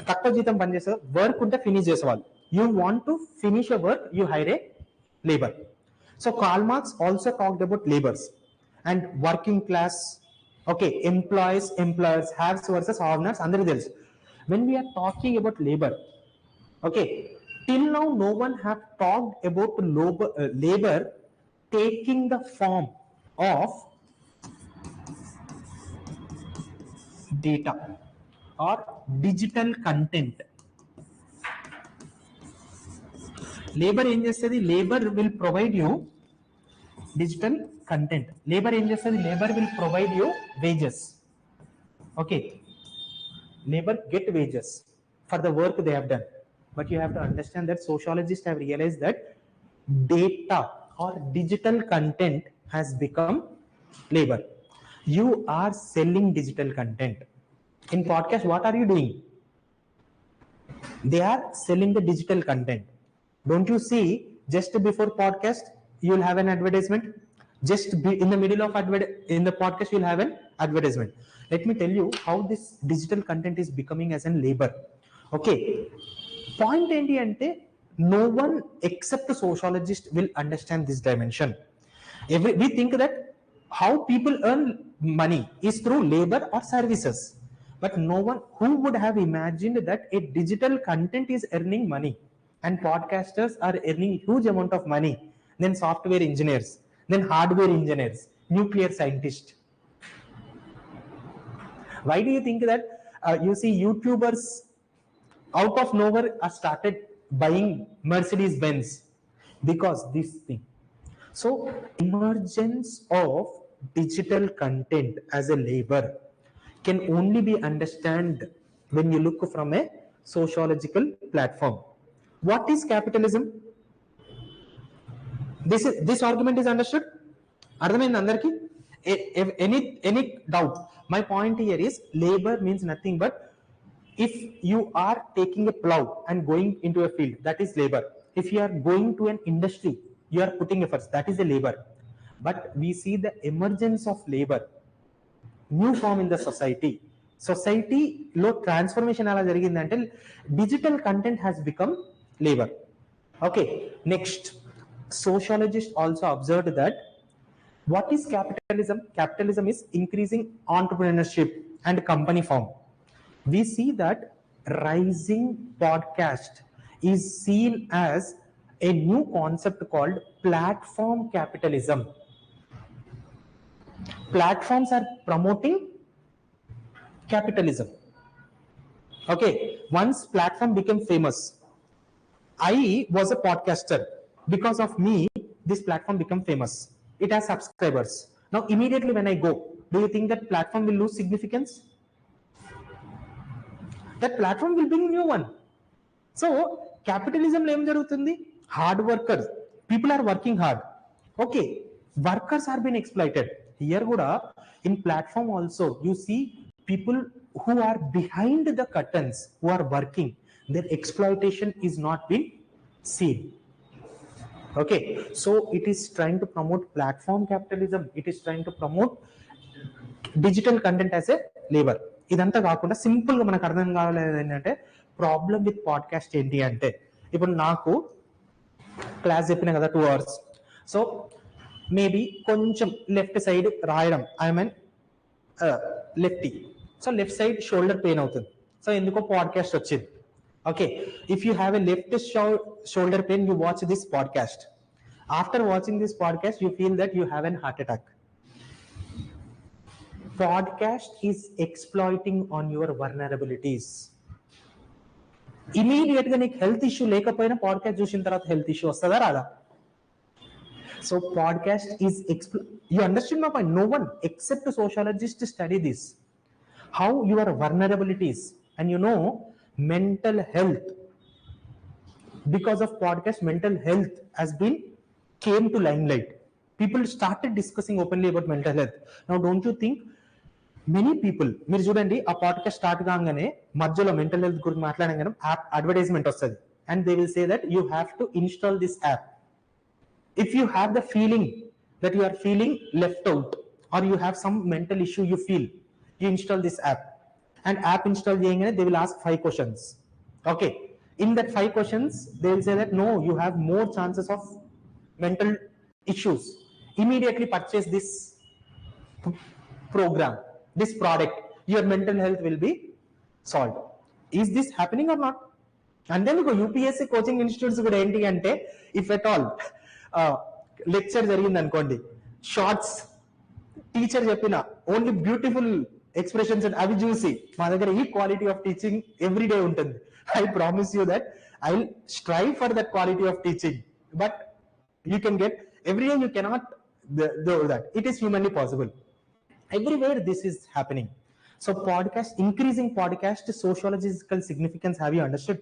తక్కువ జీతం పనిచేసే work ఉంటే finish చేసేవాళ్ళు. You want to finish a work, you hire a labour. So Karl Marx also talked about labours and working class. Okay, employers haves versus earners అందరికీ తెలుసు. When we are talking about labour, okay, till now no one have talked about labor taking the form of data or digital content. Labor ఏం చేస్తుంది? Labor will provide you digital content. Labor ఏం చేస్తుంది? Labor will provide you wages. Okay, labor get wages for the work they have done. But you have to understand that sociologists have realized that data or digital content has become labor. You are selling digital content. In podcast, what are you doing? They are selling the digital content. Don't you see, just before podcast you will have an advertisement, in the middle of in the podcast you will have an advertisement. Let me tell you how this digital content is becoming as a labor. Okay, point enti ante no one except a sociologist will understand this dimension. We think that how people earn money is through labor or services, but no one who would have imagined that a digital content is earning money, and podcasters are earning huge amount of money, then software engineers, then hardware engineers, nuclear scientists. Why do you think that you see YouTubers out of nowhere are started buying Mercedes Benz? Because this thing. So emergence of digital content as a labor can only be understood when you look from a sociological platform. What is capitalism? This argument is understood? అర్థమైంది అందరికి? Any doubt? My point here is labor means nothing but if you are taking a plow and going into a field, that is labor. If you are going to an industry, you are putting efforts, that is a labor. But we see the emergence of labor, new form in the society లో transformation ఎలా జరిగిందంటే digital content has become labour. Okay, next, sociologists also observed that what is capitalism? Capitalism is increasing entrepreneurship and company form. We see that rising podcast is seen as a new concept called platform capitalism. Platforms are promoting capitalism. Okay, once platform became famous, I was a podcaster. Because of me, this platform became famous. It has subscribers. Now immediately when I go, do you think that platform will lose significance? That platform will bring new one. So capitalism lo em jarugutundi? Hard workers, people are working hard. Okay, workers are being exploited. Here kuda in platform also you see people who are behind the curtains who are working, their exploitation is not being seen. Okay, so it is trying to promote platform capitalism, it is trying to promote digital content as a labor. ఇదంతా కాకుండా simple గా మనకు అర్థం కాలేదు ఏంటంటే problem with podcast ఏంటి అంటే, ఇప్పుడు నాకు క్లాస్ చెప్పిన కదా 2 hours, సో మేబీ కొంచెం లెఫ్ట్ సైడ్ రాయడం, I mean lefty, so left side shoulder pain అవుతుంది, సో ఎందుకో పాడ్కాస్ట్ వచ్చింది. Okay, if you have a left shoulder pain, you watch this podcast. After watching this podcast, you feel that you have an heart attack. Podcast is exploiting on your vulnerabilities. Immediate గా నీకు health issue లేకపోయినా podcast చూసిన తర్వాత health issue వస్తుందా రాదా? So podcast is you understand my point? No one except a sociologist study this. how your vulnerabilities, and mental health, because of podcast, mental health has been came to limelight. People started discussing openly about mental health. Now don't you think many people, మీరు చూడండి ఆ podcast start కాగానే మధ్యలో mental health గురించి మాట్లాడగానే app advertisement వస్తుంది, and they will say that you have to install this app. If you have the feeling that you are feeling left out, or you have some mental issue you feel, you install this app, and app install cheyagane they will ask 5 questions. Okay, in that 5 questions they will say that no, you have more chances of mental issues, immediately purchase this program, this product, your mental health will be solved. Is this happening or not? And then మీకు UPSC coaching institutes కూడా ఏంటి అంటే, if at all lecture జరిగింది అనుకోండి, shorts teacher చెప్పిన only beautiful expressions అవి చూసి మా దగ్గర ఈ quality of teaching every day ఉంటుంది. I promise you that I will strive for that quality of teaching, but you can get every day, you cannot do that. It is humanly possible. Everywhere this is happening. So podcast, increasing podcast sociological significance, have you understood?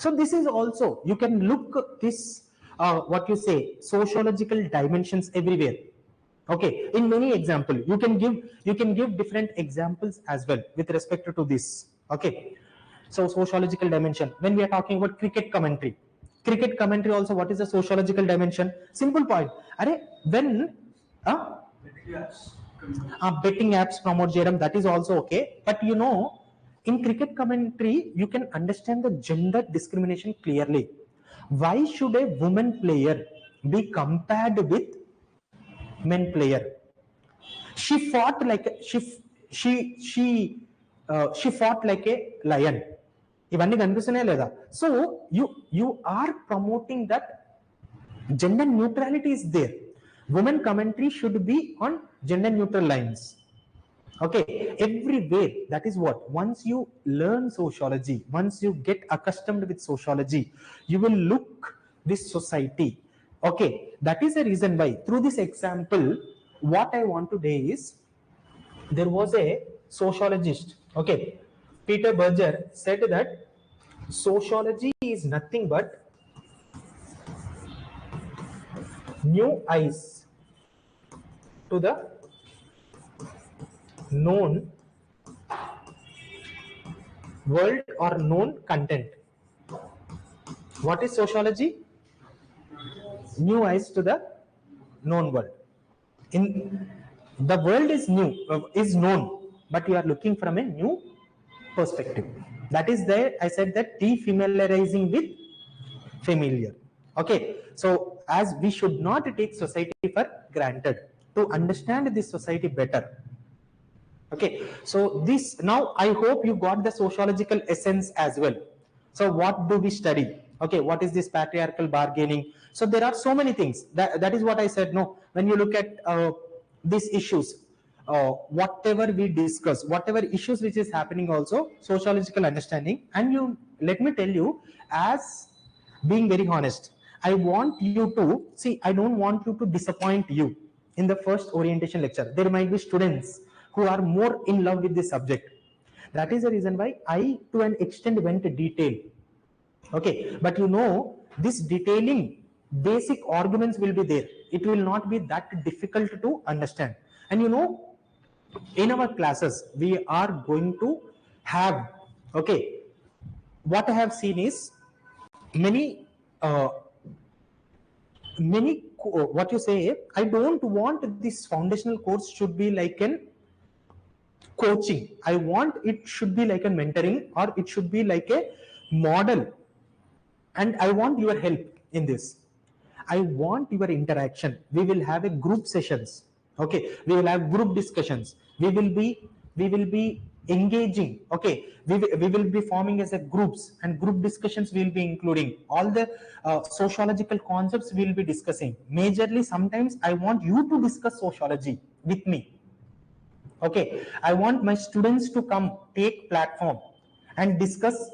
So this is also, you can look this what you say, sociological dimensions everywhere. Okay, in many example you can give different examples as well with respect to this. Okay, so sociological dimension, when we are talking about cricket commentary also, what is the sociological dimension? Simple point, are when betting apps promote చేయడం, that is also okay. But in cricket commentary you can understand the gender discrimination clearly. Why should a woman player be compared with men player? She fought like she fought like a lion. ఇవన్నీ కనిపిస్తున్నాయా లేదా? So you are promoting that gender neutrality is there. Women commentary should be on gender neutral lines. Okay, everywhere. That is what, once you learn sociology, once you get accustomed with sociology, you will look this society. Okay, that is the reason why through this example what I want to say is, there was a sociologist, okay, Peter Berger, said that sociology is nothing but new eyes to the known world or known content. What is sociology? New eyes to the known world. In the world is new, is known, but you are looking from a new perspective. That is there, I said that defamiliarizing with familiar. Okay, so as we should not take society for granted, to understand this society better. Okay, so this, now I hope you got the sociological essence as well. So what do we study? Okay, what is this patriarchal bargaining? So there are so many things, that is what I said. No, when you look at these issues, whatever we discuss, whatever issues which is happening, also sociological understanding. And you, let me tell you, as being very honest, I want you to see, I don't want you to disappoint you. In the first orientation lecture there might be students who are more in love with this subject. That is the reason why I to an extent went detail. Okay, but this detailing, basic arguments will be there. It will not be that difficult to understand. And in our classes we are going to have, okay, what I have seen is many what you say, I don't want this foundational course should be like an coaching. I want it should be like a mentoring, or it should be like a model, and I want your help in this. I want your interaction. We will have a group sessions. Okay, we will have group discussions. We will be engaging. Okay, we will be forming as a groups, and group discussions will be including all the sociological concepts we will be discussing. Majorly sometimes I want you to discuss sociology with me. Okay, I want my students to come take platform and discuss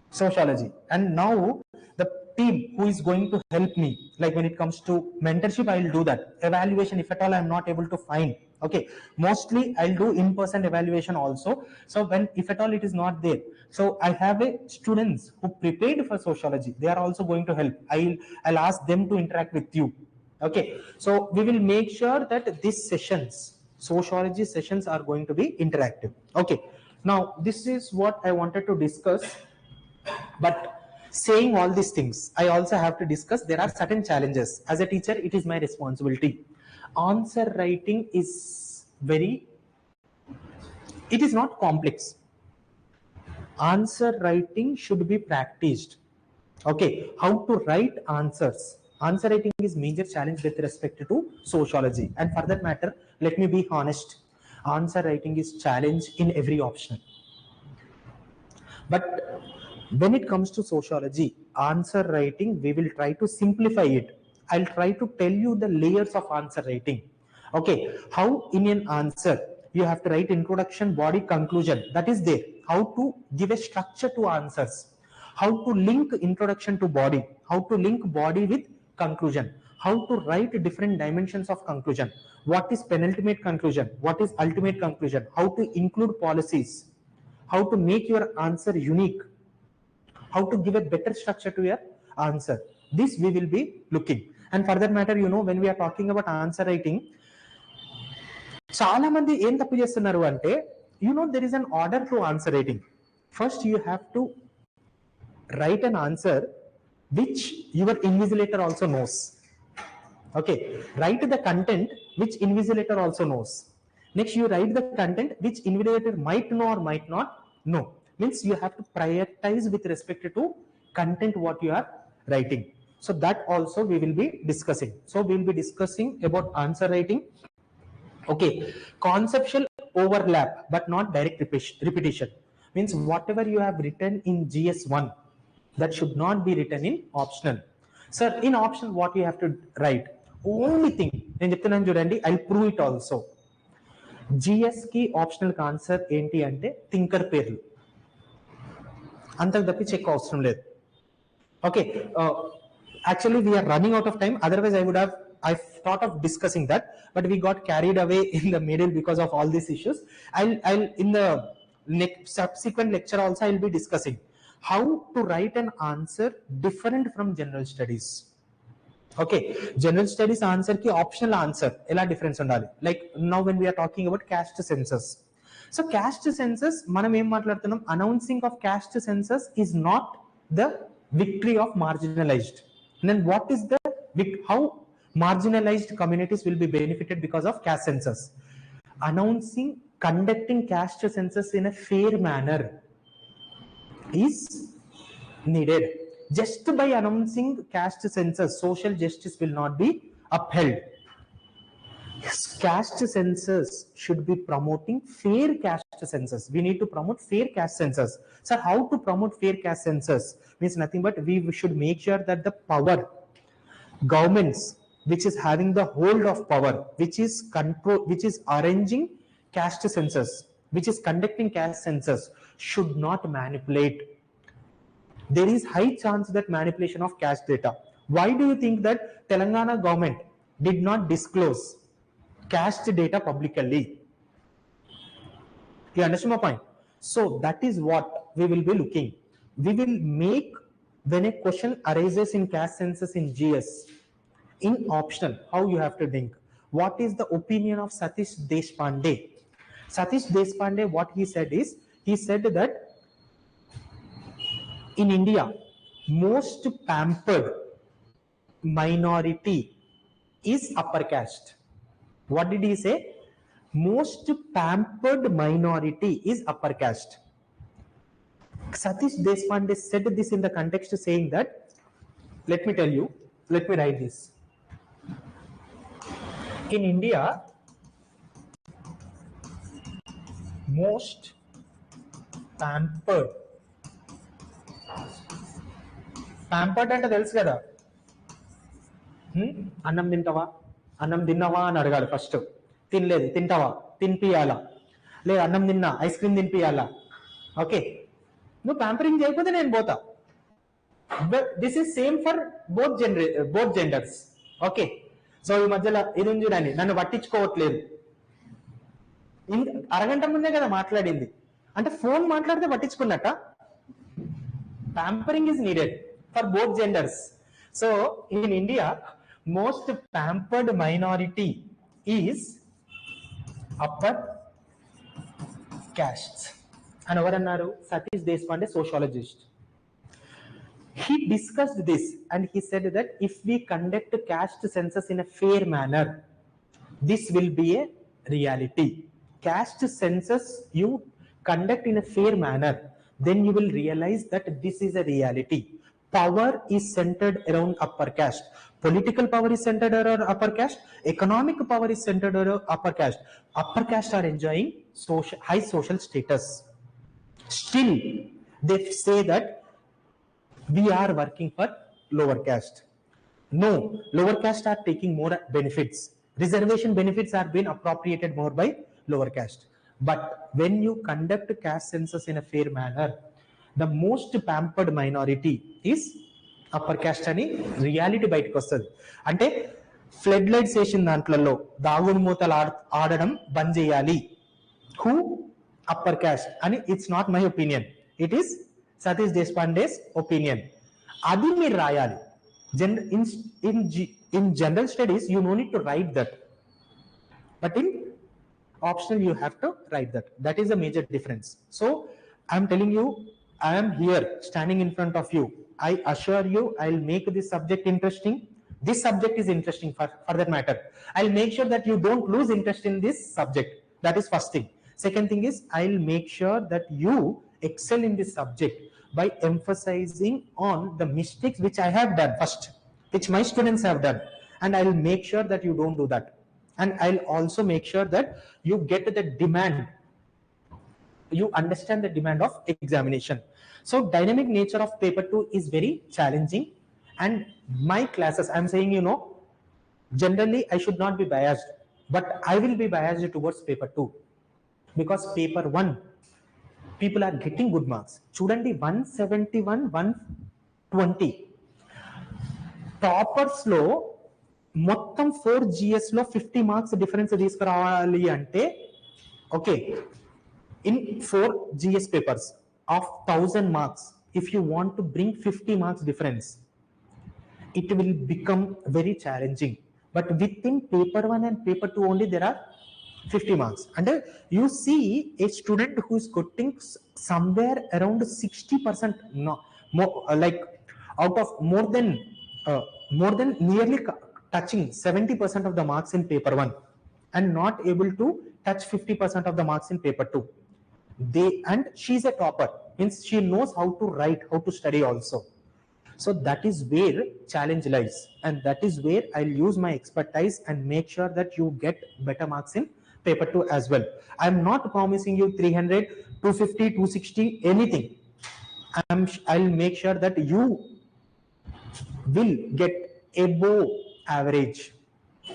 sociology. And now the team who is going to help me, like when it comes to mentorship, I will do that. Evaluation, if at all I am not able to find, Okay, mostly I'll do in-person evaluation also. So when, if at all it is not there, so I have a students who prepared for sociology, they are also going to help. I'll ask them to interact with you. Okay, so we will make sure that these sessions, sociology sessions, are going to be interactive. Okay, now this is what I wanted to discuss. But saying all these things, I also have to discuss there are certain challenges. As a teacher, it is my responsibility. Answer writing is very, it is not complex. Answer writing should be practiced. Okay, how to write answers. Answer writing is major challenge with respect to sociology. And for that matter, let me be honest. Answer writing is challenge in every option. But when it comes to sociology, answer writing, we will try to simplify it. I'll try to tell you the layers of answer writing. Okay, how in an answer you have to write introduction, body, conclusion. That is there. How to give a structure to answers. How to link introduction to body. How to link body with conclusion. How to write different dimensions of conclusion. What is penultimate conclusion? What is ultimate conclusion? How to include policies, how to make your answer unique, how to give a better structure to your answer. This we will be looking. And for that matter, when we are talking about answer writing, చాలా మంది ఏం తప్పు చేస్తున్నారు అంటే, there is an order to answer writing. First you have to write an answer which your invigilator also knows. Okay, write the content which invigilator also knows. Next, you write the content which invigilator might know or might not know. Means you have to prioritize with respect to content what you are writing. So that also we will be discussing. So we will be discussing about answer writing. Okay, conceptual overlap but not direct repetition. Means whatever you have written in GS1, that should not be written in optional. Sir, in optional what you have to write? Only thing నేను చెప్తున్నాను చూడండి, I'll prove it also. GS కి optional answer ఏంటి అంటే thinker పేర్లు, అంతకు తప్పి check అవసరం లేదు. Okay, actually we are running out of time, otherwise I thought of discussing that, but we got carried away in the middle because of all these issues. I'll in the next subsequent lecture also I'll be discussing how to write an answer different from general studies. Okay, general studies answer ki optional answer ela difference undali. Like now when we are talking about caste census, so caste census manam em maatladutunnam, announcing of caste census is not the victory of marginalized. And then what is the how marginalized communities will be benefited because of caste census? Announcing, conducting caste census in a fair manner is needed. Just by announcing caste census, social justice will not be upheld. Caste census should be promoting fair caste census. We need to promote fair caste census. So how to promote fair caste census? Means nothing but we should make sure that the power, governments which is having the hold of power, which is control, which is arranging caste census, which is conducting caste census, should not manipulate. There is high chance that manipulation of caste data. Why do you think that Telangana government did not disclose caste data publicly? You understand my point? So that is what we will be looking. We will make, when a question arises in caste census in GS, in optional, how you have to think. What is the opinion of Satish Deshpande? Satish Deshpande, what he said is, he said that in India, most pampered minority is upper caste. What did he say? Most pampered minority is upper caste. Satish Deshpande said this in the context saying that, let me tell you, let me write this. In India, most pampered అంటే తెలుసు కదా, అన్నం తింటావా, అన్నం తిన్నావా అని అడగాలి first. తినలేదు, తింటావా, తినిపియాలా, లేదు అన్నం తిన్నా ఐస్ క్రీమ్ తినిపియాలా. ఓకే, నువ్వు ప్యాంపరింగ్ చేయకపోతే నేను పోతా. This is same for both genders. Okay, so ఈ మధ్యలో ఇది ఉంది చూడండి, నన్ను పట్టించుకోవట్లేదు. అరగంట ముందే కదా మాట్లాడింది, అంటే ఫోన్ మాట్లాడితే పట్టించుకున్నట్ట. Pampering is needed for both genders. So in India, most pampered minority is upper castes. And ఎవరన్నారు? Satish Deshpande, sociologist. He discussed this and he said that if we conduct caste census in a fair manner, this will be a reality. Caste census you conduct in a fair manner, then you will realize that this is a reality. Power is centered around upper caste. Political power is centered around upper caste. Economic power is centered around upper caste. Upper caste are enjoying high social status. Still, they say that we are working for lower caste. No, lower caste are taking more benefits. Reservation benefits are being appropriated more by lower caste. But when you conduct caste census in a fair manner, the most pampered minority is upper caste అని reality బయటకు వస్తుంది. అంటే flood lights వేసిన దాంట్లలో దాగుడు మూతలు ఆడడం బంద్ చేయాలి. Who? Upper caste అని. It's not my opinion, it is Satish Deshpande's opinion. అది మీరు రాయాలి. In general studies you no need to write that, but in optional you have to write that. That is a major difference. So I am telling you, I am here standing in front of you. I assure you I'll make this subject interesting. This subject is interesting for that matter. I'll make sure that you don't lose interest in this subject. That is first thing. Second thing is I'll make sure that you excel in this subject by emphasizing on the mistakes which I have done first, which my students have done, and I'll make sure that you don't do that. And I'll also make sure that you get the demand, you understand the demand of examination. So dynamic nature of paper 2 is very challenging, and my classes, I'm saying, generally I should not be biased, but I will be biased towards paper 2 because paper 1 people are getting good marks. Chudandi 171, 120. Toppers లో మొత్తం 4 GS లో 50 marks difference తీసుకురావాలి అంటే, okay, in 4 GS papers of 1000 marks, if you want to bring 50 marks difference, it will become very challenging. But within paper 1 and paper 2 only there are 50 marks. And you see a student who is getting somewhere around 60%, no, more, like out of more than nearly touching 70% of the marks in paper 1 and not able to touch 50% of the marks in paper 2. And she's a topper, means she knows how to write, how to study also. So that is where challenge lies, and that is where I'll use my expertise and make sure that you get better marks in paper 2 as well. I'm not promising you 300, 250, 260, anything. I'll make sure that you will get above average.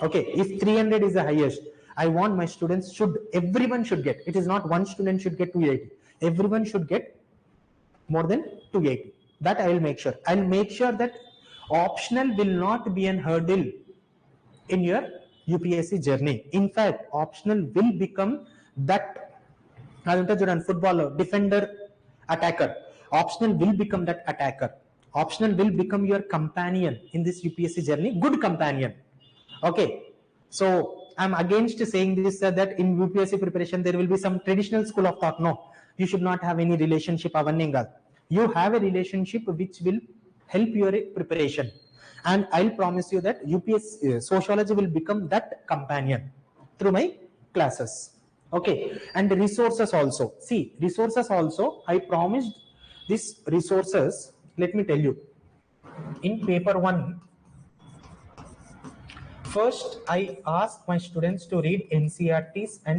Okay, if 300 is the highest, I want my students everyone should get. It is not one student should get 280. Everyone should get more than 280. That I will make sure. I'll make sure that optional will not be an hurdle in your UPSC journey. In fact, optional will become that, football defender, attacker. Optional will become that attacker. Optional will become your companion in this UPSC journey, good companion. Okay, so I'm against saying this, that in UPSC preparation there will be some traditional school of thought. No, you should not have any relationship. You have a relationship which will help your preparation, and I'll promise you that UPSC Sociology will become that companion through my classes. Okay, and resources also. See, resources also, I promised these resources. Let me tell you, in paper 1, first I ask my students to read NCERTs and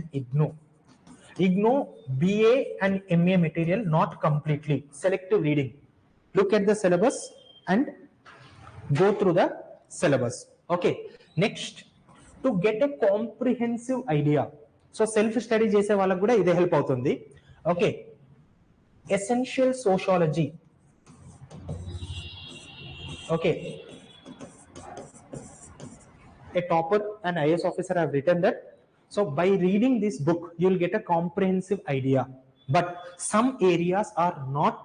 IGNO BA and MA material, not completely, selective reading. Look at the syllabus and go through the syllabus. Okay, next, to get a comprehensive idea, so self study చేసే వాళ్ళకు కూడా ఇదే help అవుతుంది. Okay, essential sociology. Okay, a topper, an IAS officer have written that So by reading this book, you'll get a comprehensive idea, but some areas are not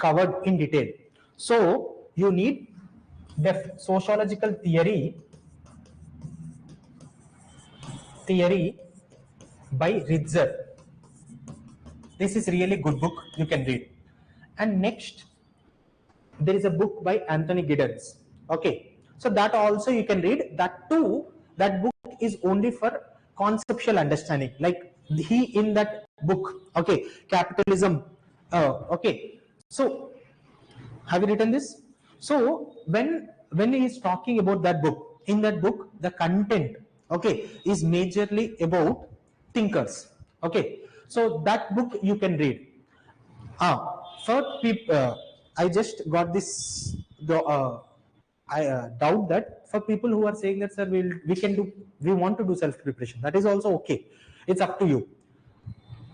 covered in detail. So you need sociological theory by Ritzer. This is really good book, you can read. And next, there is a book by Anthony Giddens. Okay, so that also you can read. That too, that book is only for conceptual understanding, like he in that book, okay, capitalism, okay, so have you written this? So when he is talking about that book, in that book the content, okay, is majorly about thinkers. Okay, so that book you can read. For people, I just got this. I doubt that for people who are saying that, sir, we want to do self preparation. That is also okay. It's up to you.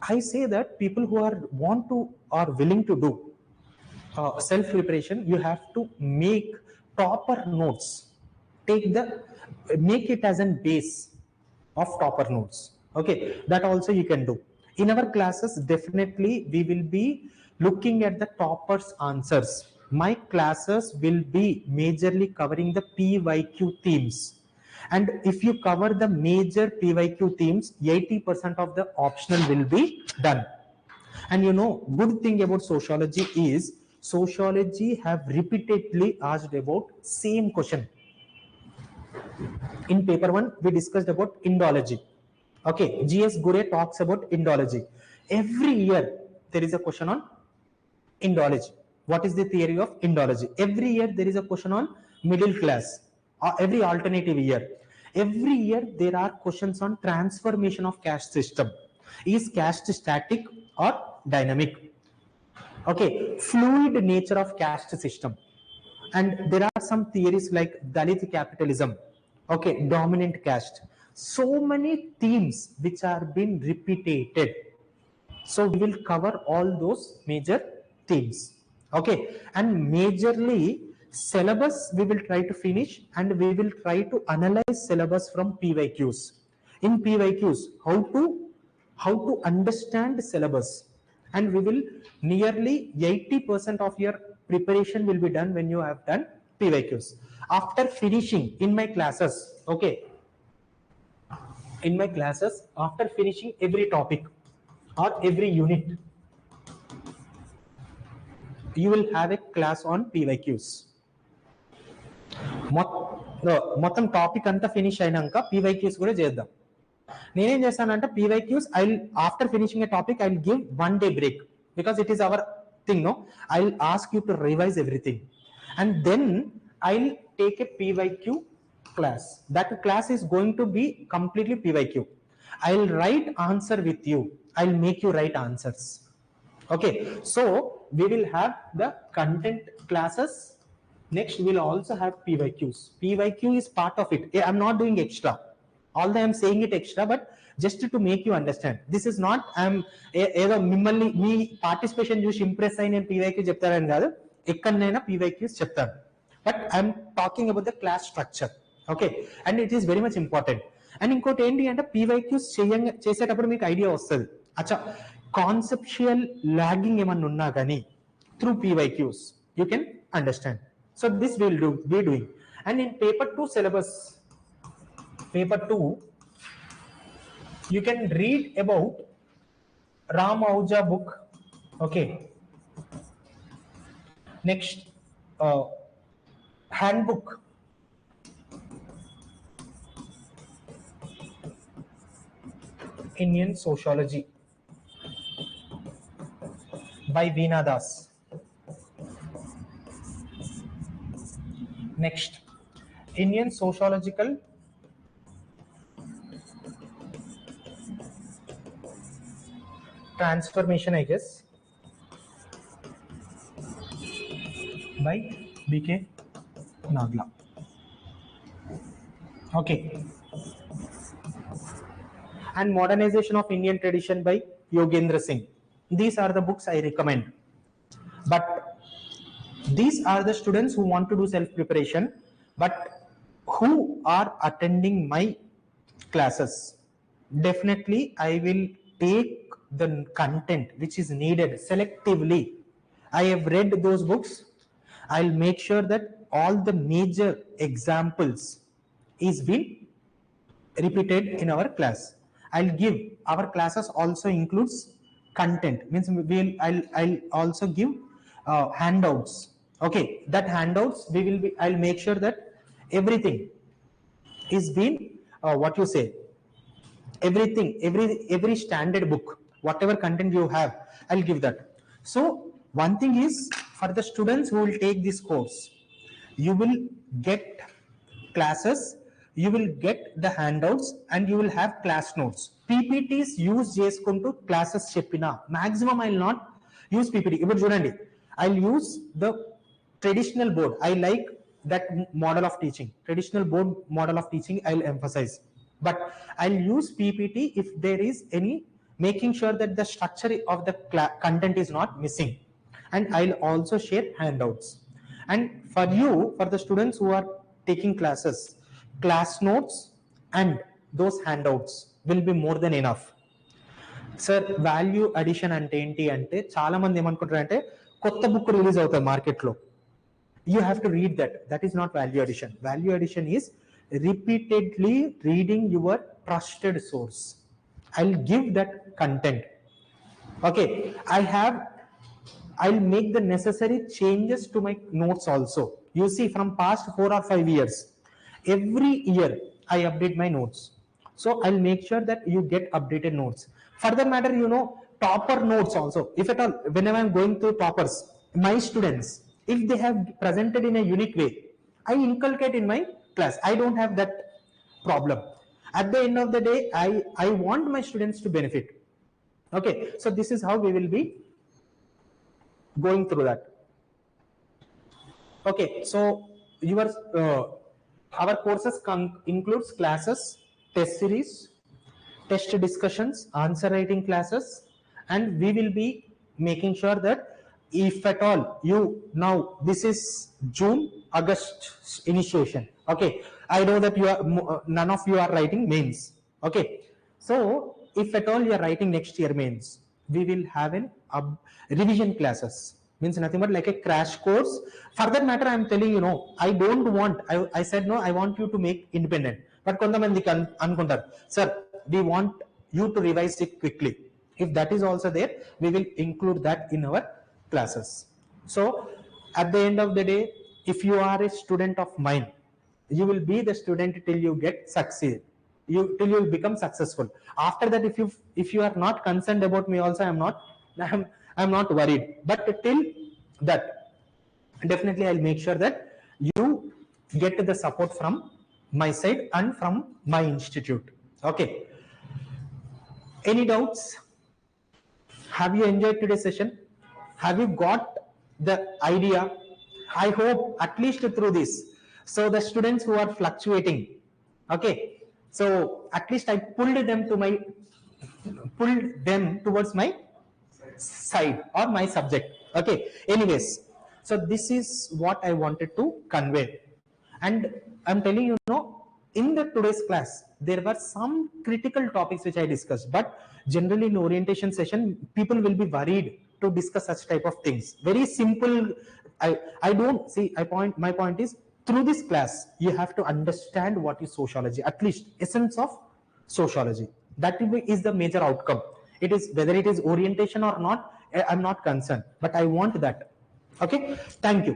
I say that people who are willing to do self preparation, you have to make proper notes. Make it as a base of topper notes. Okay, that also you can do. In our classes, definitely we will be looking at the toppers answers. My classes will be majorly covering the PYQ themes, and if you cover the major PYQ themes, 80% of the optional will be done. And you know, good thing about sociology is sociology have repeatedly asked about same question. In paper 1 we discussed about Indology. Okay, GS Gure talks about Indology. Every year there is a question on Indology. What is the theory of Indology? Every year there is a question on middle class. Every alternative year, every year there are questions on transformation of caste system. Is caste static or dynamic? Okay, fluid nature of caste system. And there are some theories like Dalit capitalism, okay, dominant caste. So many themes which are being repeated. So we will cover all those major themes. Okay, and majorly syllabus we will try to finish, and we will try to analyze syllabus from PYQs. In PYQs, how to understand syllabus, and we will nearly 80% of your preparation will be done when you have done PYQs. After finishing in my classes, okay, in my classes, after finishing every topic or every unit, you will have a class on PYQs. మొత్తం topic అంతా finish అయినాక PYQs కూడా చేద్దాం. నేనేం చేస్తానంటే PYQs, after finishing a topic, I'll give 1 day break, because it is our thing, no? I'll ask you to revise everything, and then I'll take a PYQ class. That class is going to be completely PYQ. I'll write answer with you. I'll make you write answers. Okay, so we will have the content classes. Next, we'll also have PYQs. PYQ is part of it. I'm not doing extra. Although I'm saying it extra, but just to make you understand. This is not ఏదో మిమ్మల్ని మీ participation చూసి impress అయి నేను PYQ చెప్తానని కాదు. ఎక్కడైనా PYQs చెప్తాను. But I'm talking about the class structure. Okay, and it is very much important. And ఇంకోటి ఏంటి అంటే PYQs చేసేటప్పుడు మీకు ఐడియా వస్తుంది. అచ్చా, కాన్సెప్చువల్ లాగింగ్ ఏమన్నా ఉన్నా కానీ through PYQs you can understand. So this we'll be doing. And in paper 2 syllabus, paper 2, you can read about Ram Ahuja book. Okay, next, handbook, Indian Sociology by Veena Das. Next, Indian Sociological Transformation, I guess, by BK Nagla. Okay, and Modernization of Indian Tradition by Yogendra Singh. These are the books I recommend. But these are the students who want to do self preparation, but who are attending my classes, definitely I will take the content which is needed selectively. I have read those books. I'll make sure that all the major examples is being repeated in our class. I'll give our classes also includes content, means I'll also give handouts. Okay, that handouts we will be, I'll make sure that everything is being what you say, everything, every standard book, whatever content you have, I'll give that. So one thing is, for the students who will take this course, you will get classes, you will get the handouts, and you will have class notes. PPTs use చేసుకుంటూ classes చెప్పినా maximum I'll not use PPT. ఇప్పుడు చూడండి, I'll use the traditional board. I like that model of teaching, traditional board model of teaching I'll emphasize, but I'll use PPT if there is any, making sure that the structure of the content is not missing, and I'll also share handouts. And for you, for the students who are taking classes, class notes and those handouts will be more than enough. Sir value addition అంటే ఏంటి అంటే, చాలా మంది ఏమనుకుంటారు అంటే కొత్త book release అవుతుంది మార్కెట్లో, you have to read that. That is not value addition. Value addition is repeatedly reading your trusted source. I'll give that content. Okay, I'll make the necessary changes to my notes also. You see, from past 4 or 5 years, every year I update my notes. So I'll make sure that you get updated notes. For that matter, you know, topper notes also, if at all, whenever I'm going through toppers, my students, if they have presented in a unique way, I inculcate in my class. I don't have that problem. At the end of the day, I want my students to benefit. Okay, so this is how we will be going through that. Okay, so your our courses includes classes, test series, test discussions, answer writing classes, and we will be making sure that if at all you, now this is June, August initiation. Okay, I know that you are none of you are writing mains. Okay, so if at all you are writing next year mains, we will have an revision classes, means nothing but like a crash course. For that matter, I am telling you, no, I don't want, I said no, I want you to make independent, but kontamandi anukuntaru, sir, we want you to revise it quickly. If that is also there, we will include that in our classes. So at the end of the day, if you are a student of mine, you will be the student till you get succeed, till you become successful. After that, if you are not concerned about me also, I'm not worried. But till that, definitely I'll make sure that you get the support from my side and from my institute. Okay, any doubts? Have you enjoyed today's session? Have you got the idea? I hope at least through this. So the students who are fluctuating, okay, so at least I pulled them towards my side or my subject. Okay, anyways, so this is what I wanted to convey, and I'm telling you, in the today's class there were some critical topics which I discussed, but generally in orientation session people will be worried to discuss such type of things. Very simple. I don't see, my point is, through this class you have to understand what is sociology, at least essence of sociology. That is the major outcome. It is whether it is orientation or not, I'm not concerned, but I want that. Okay, thank you.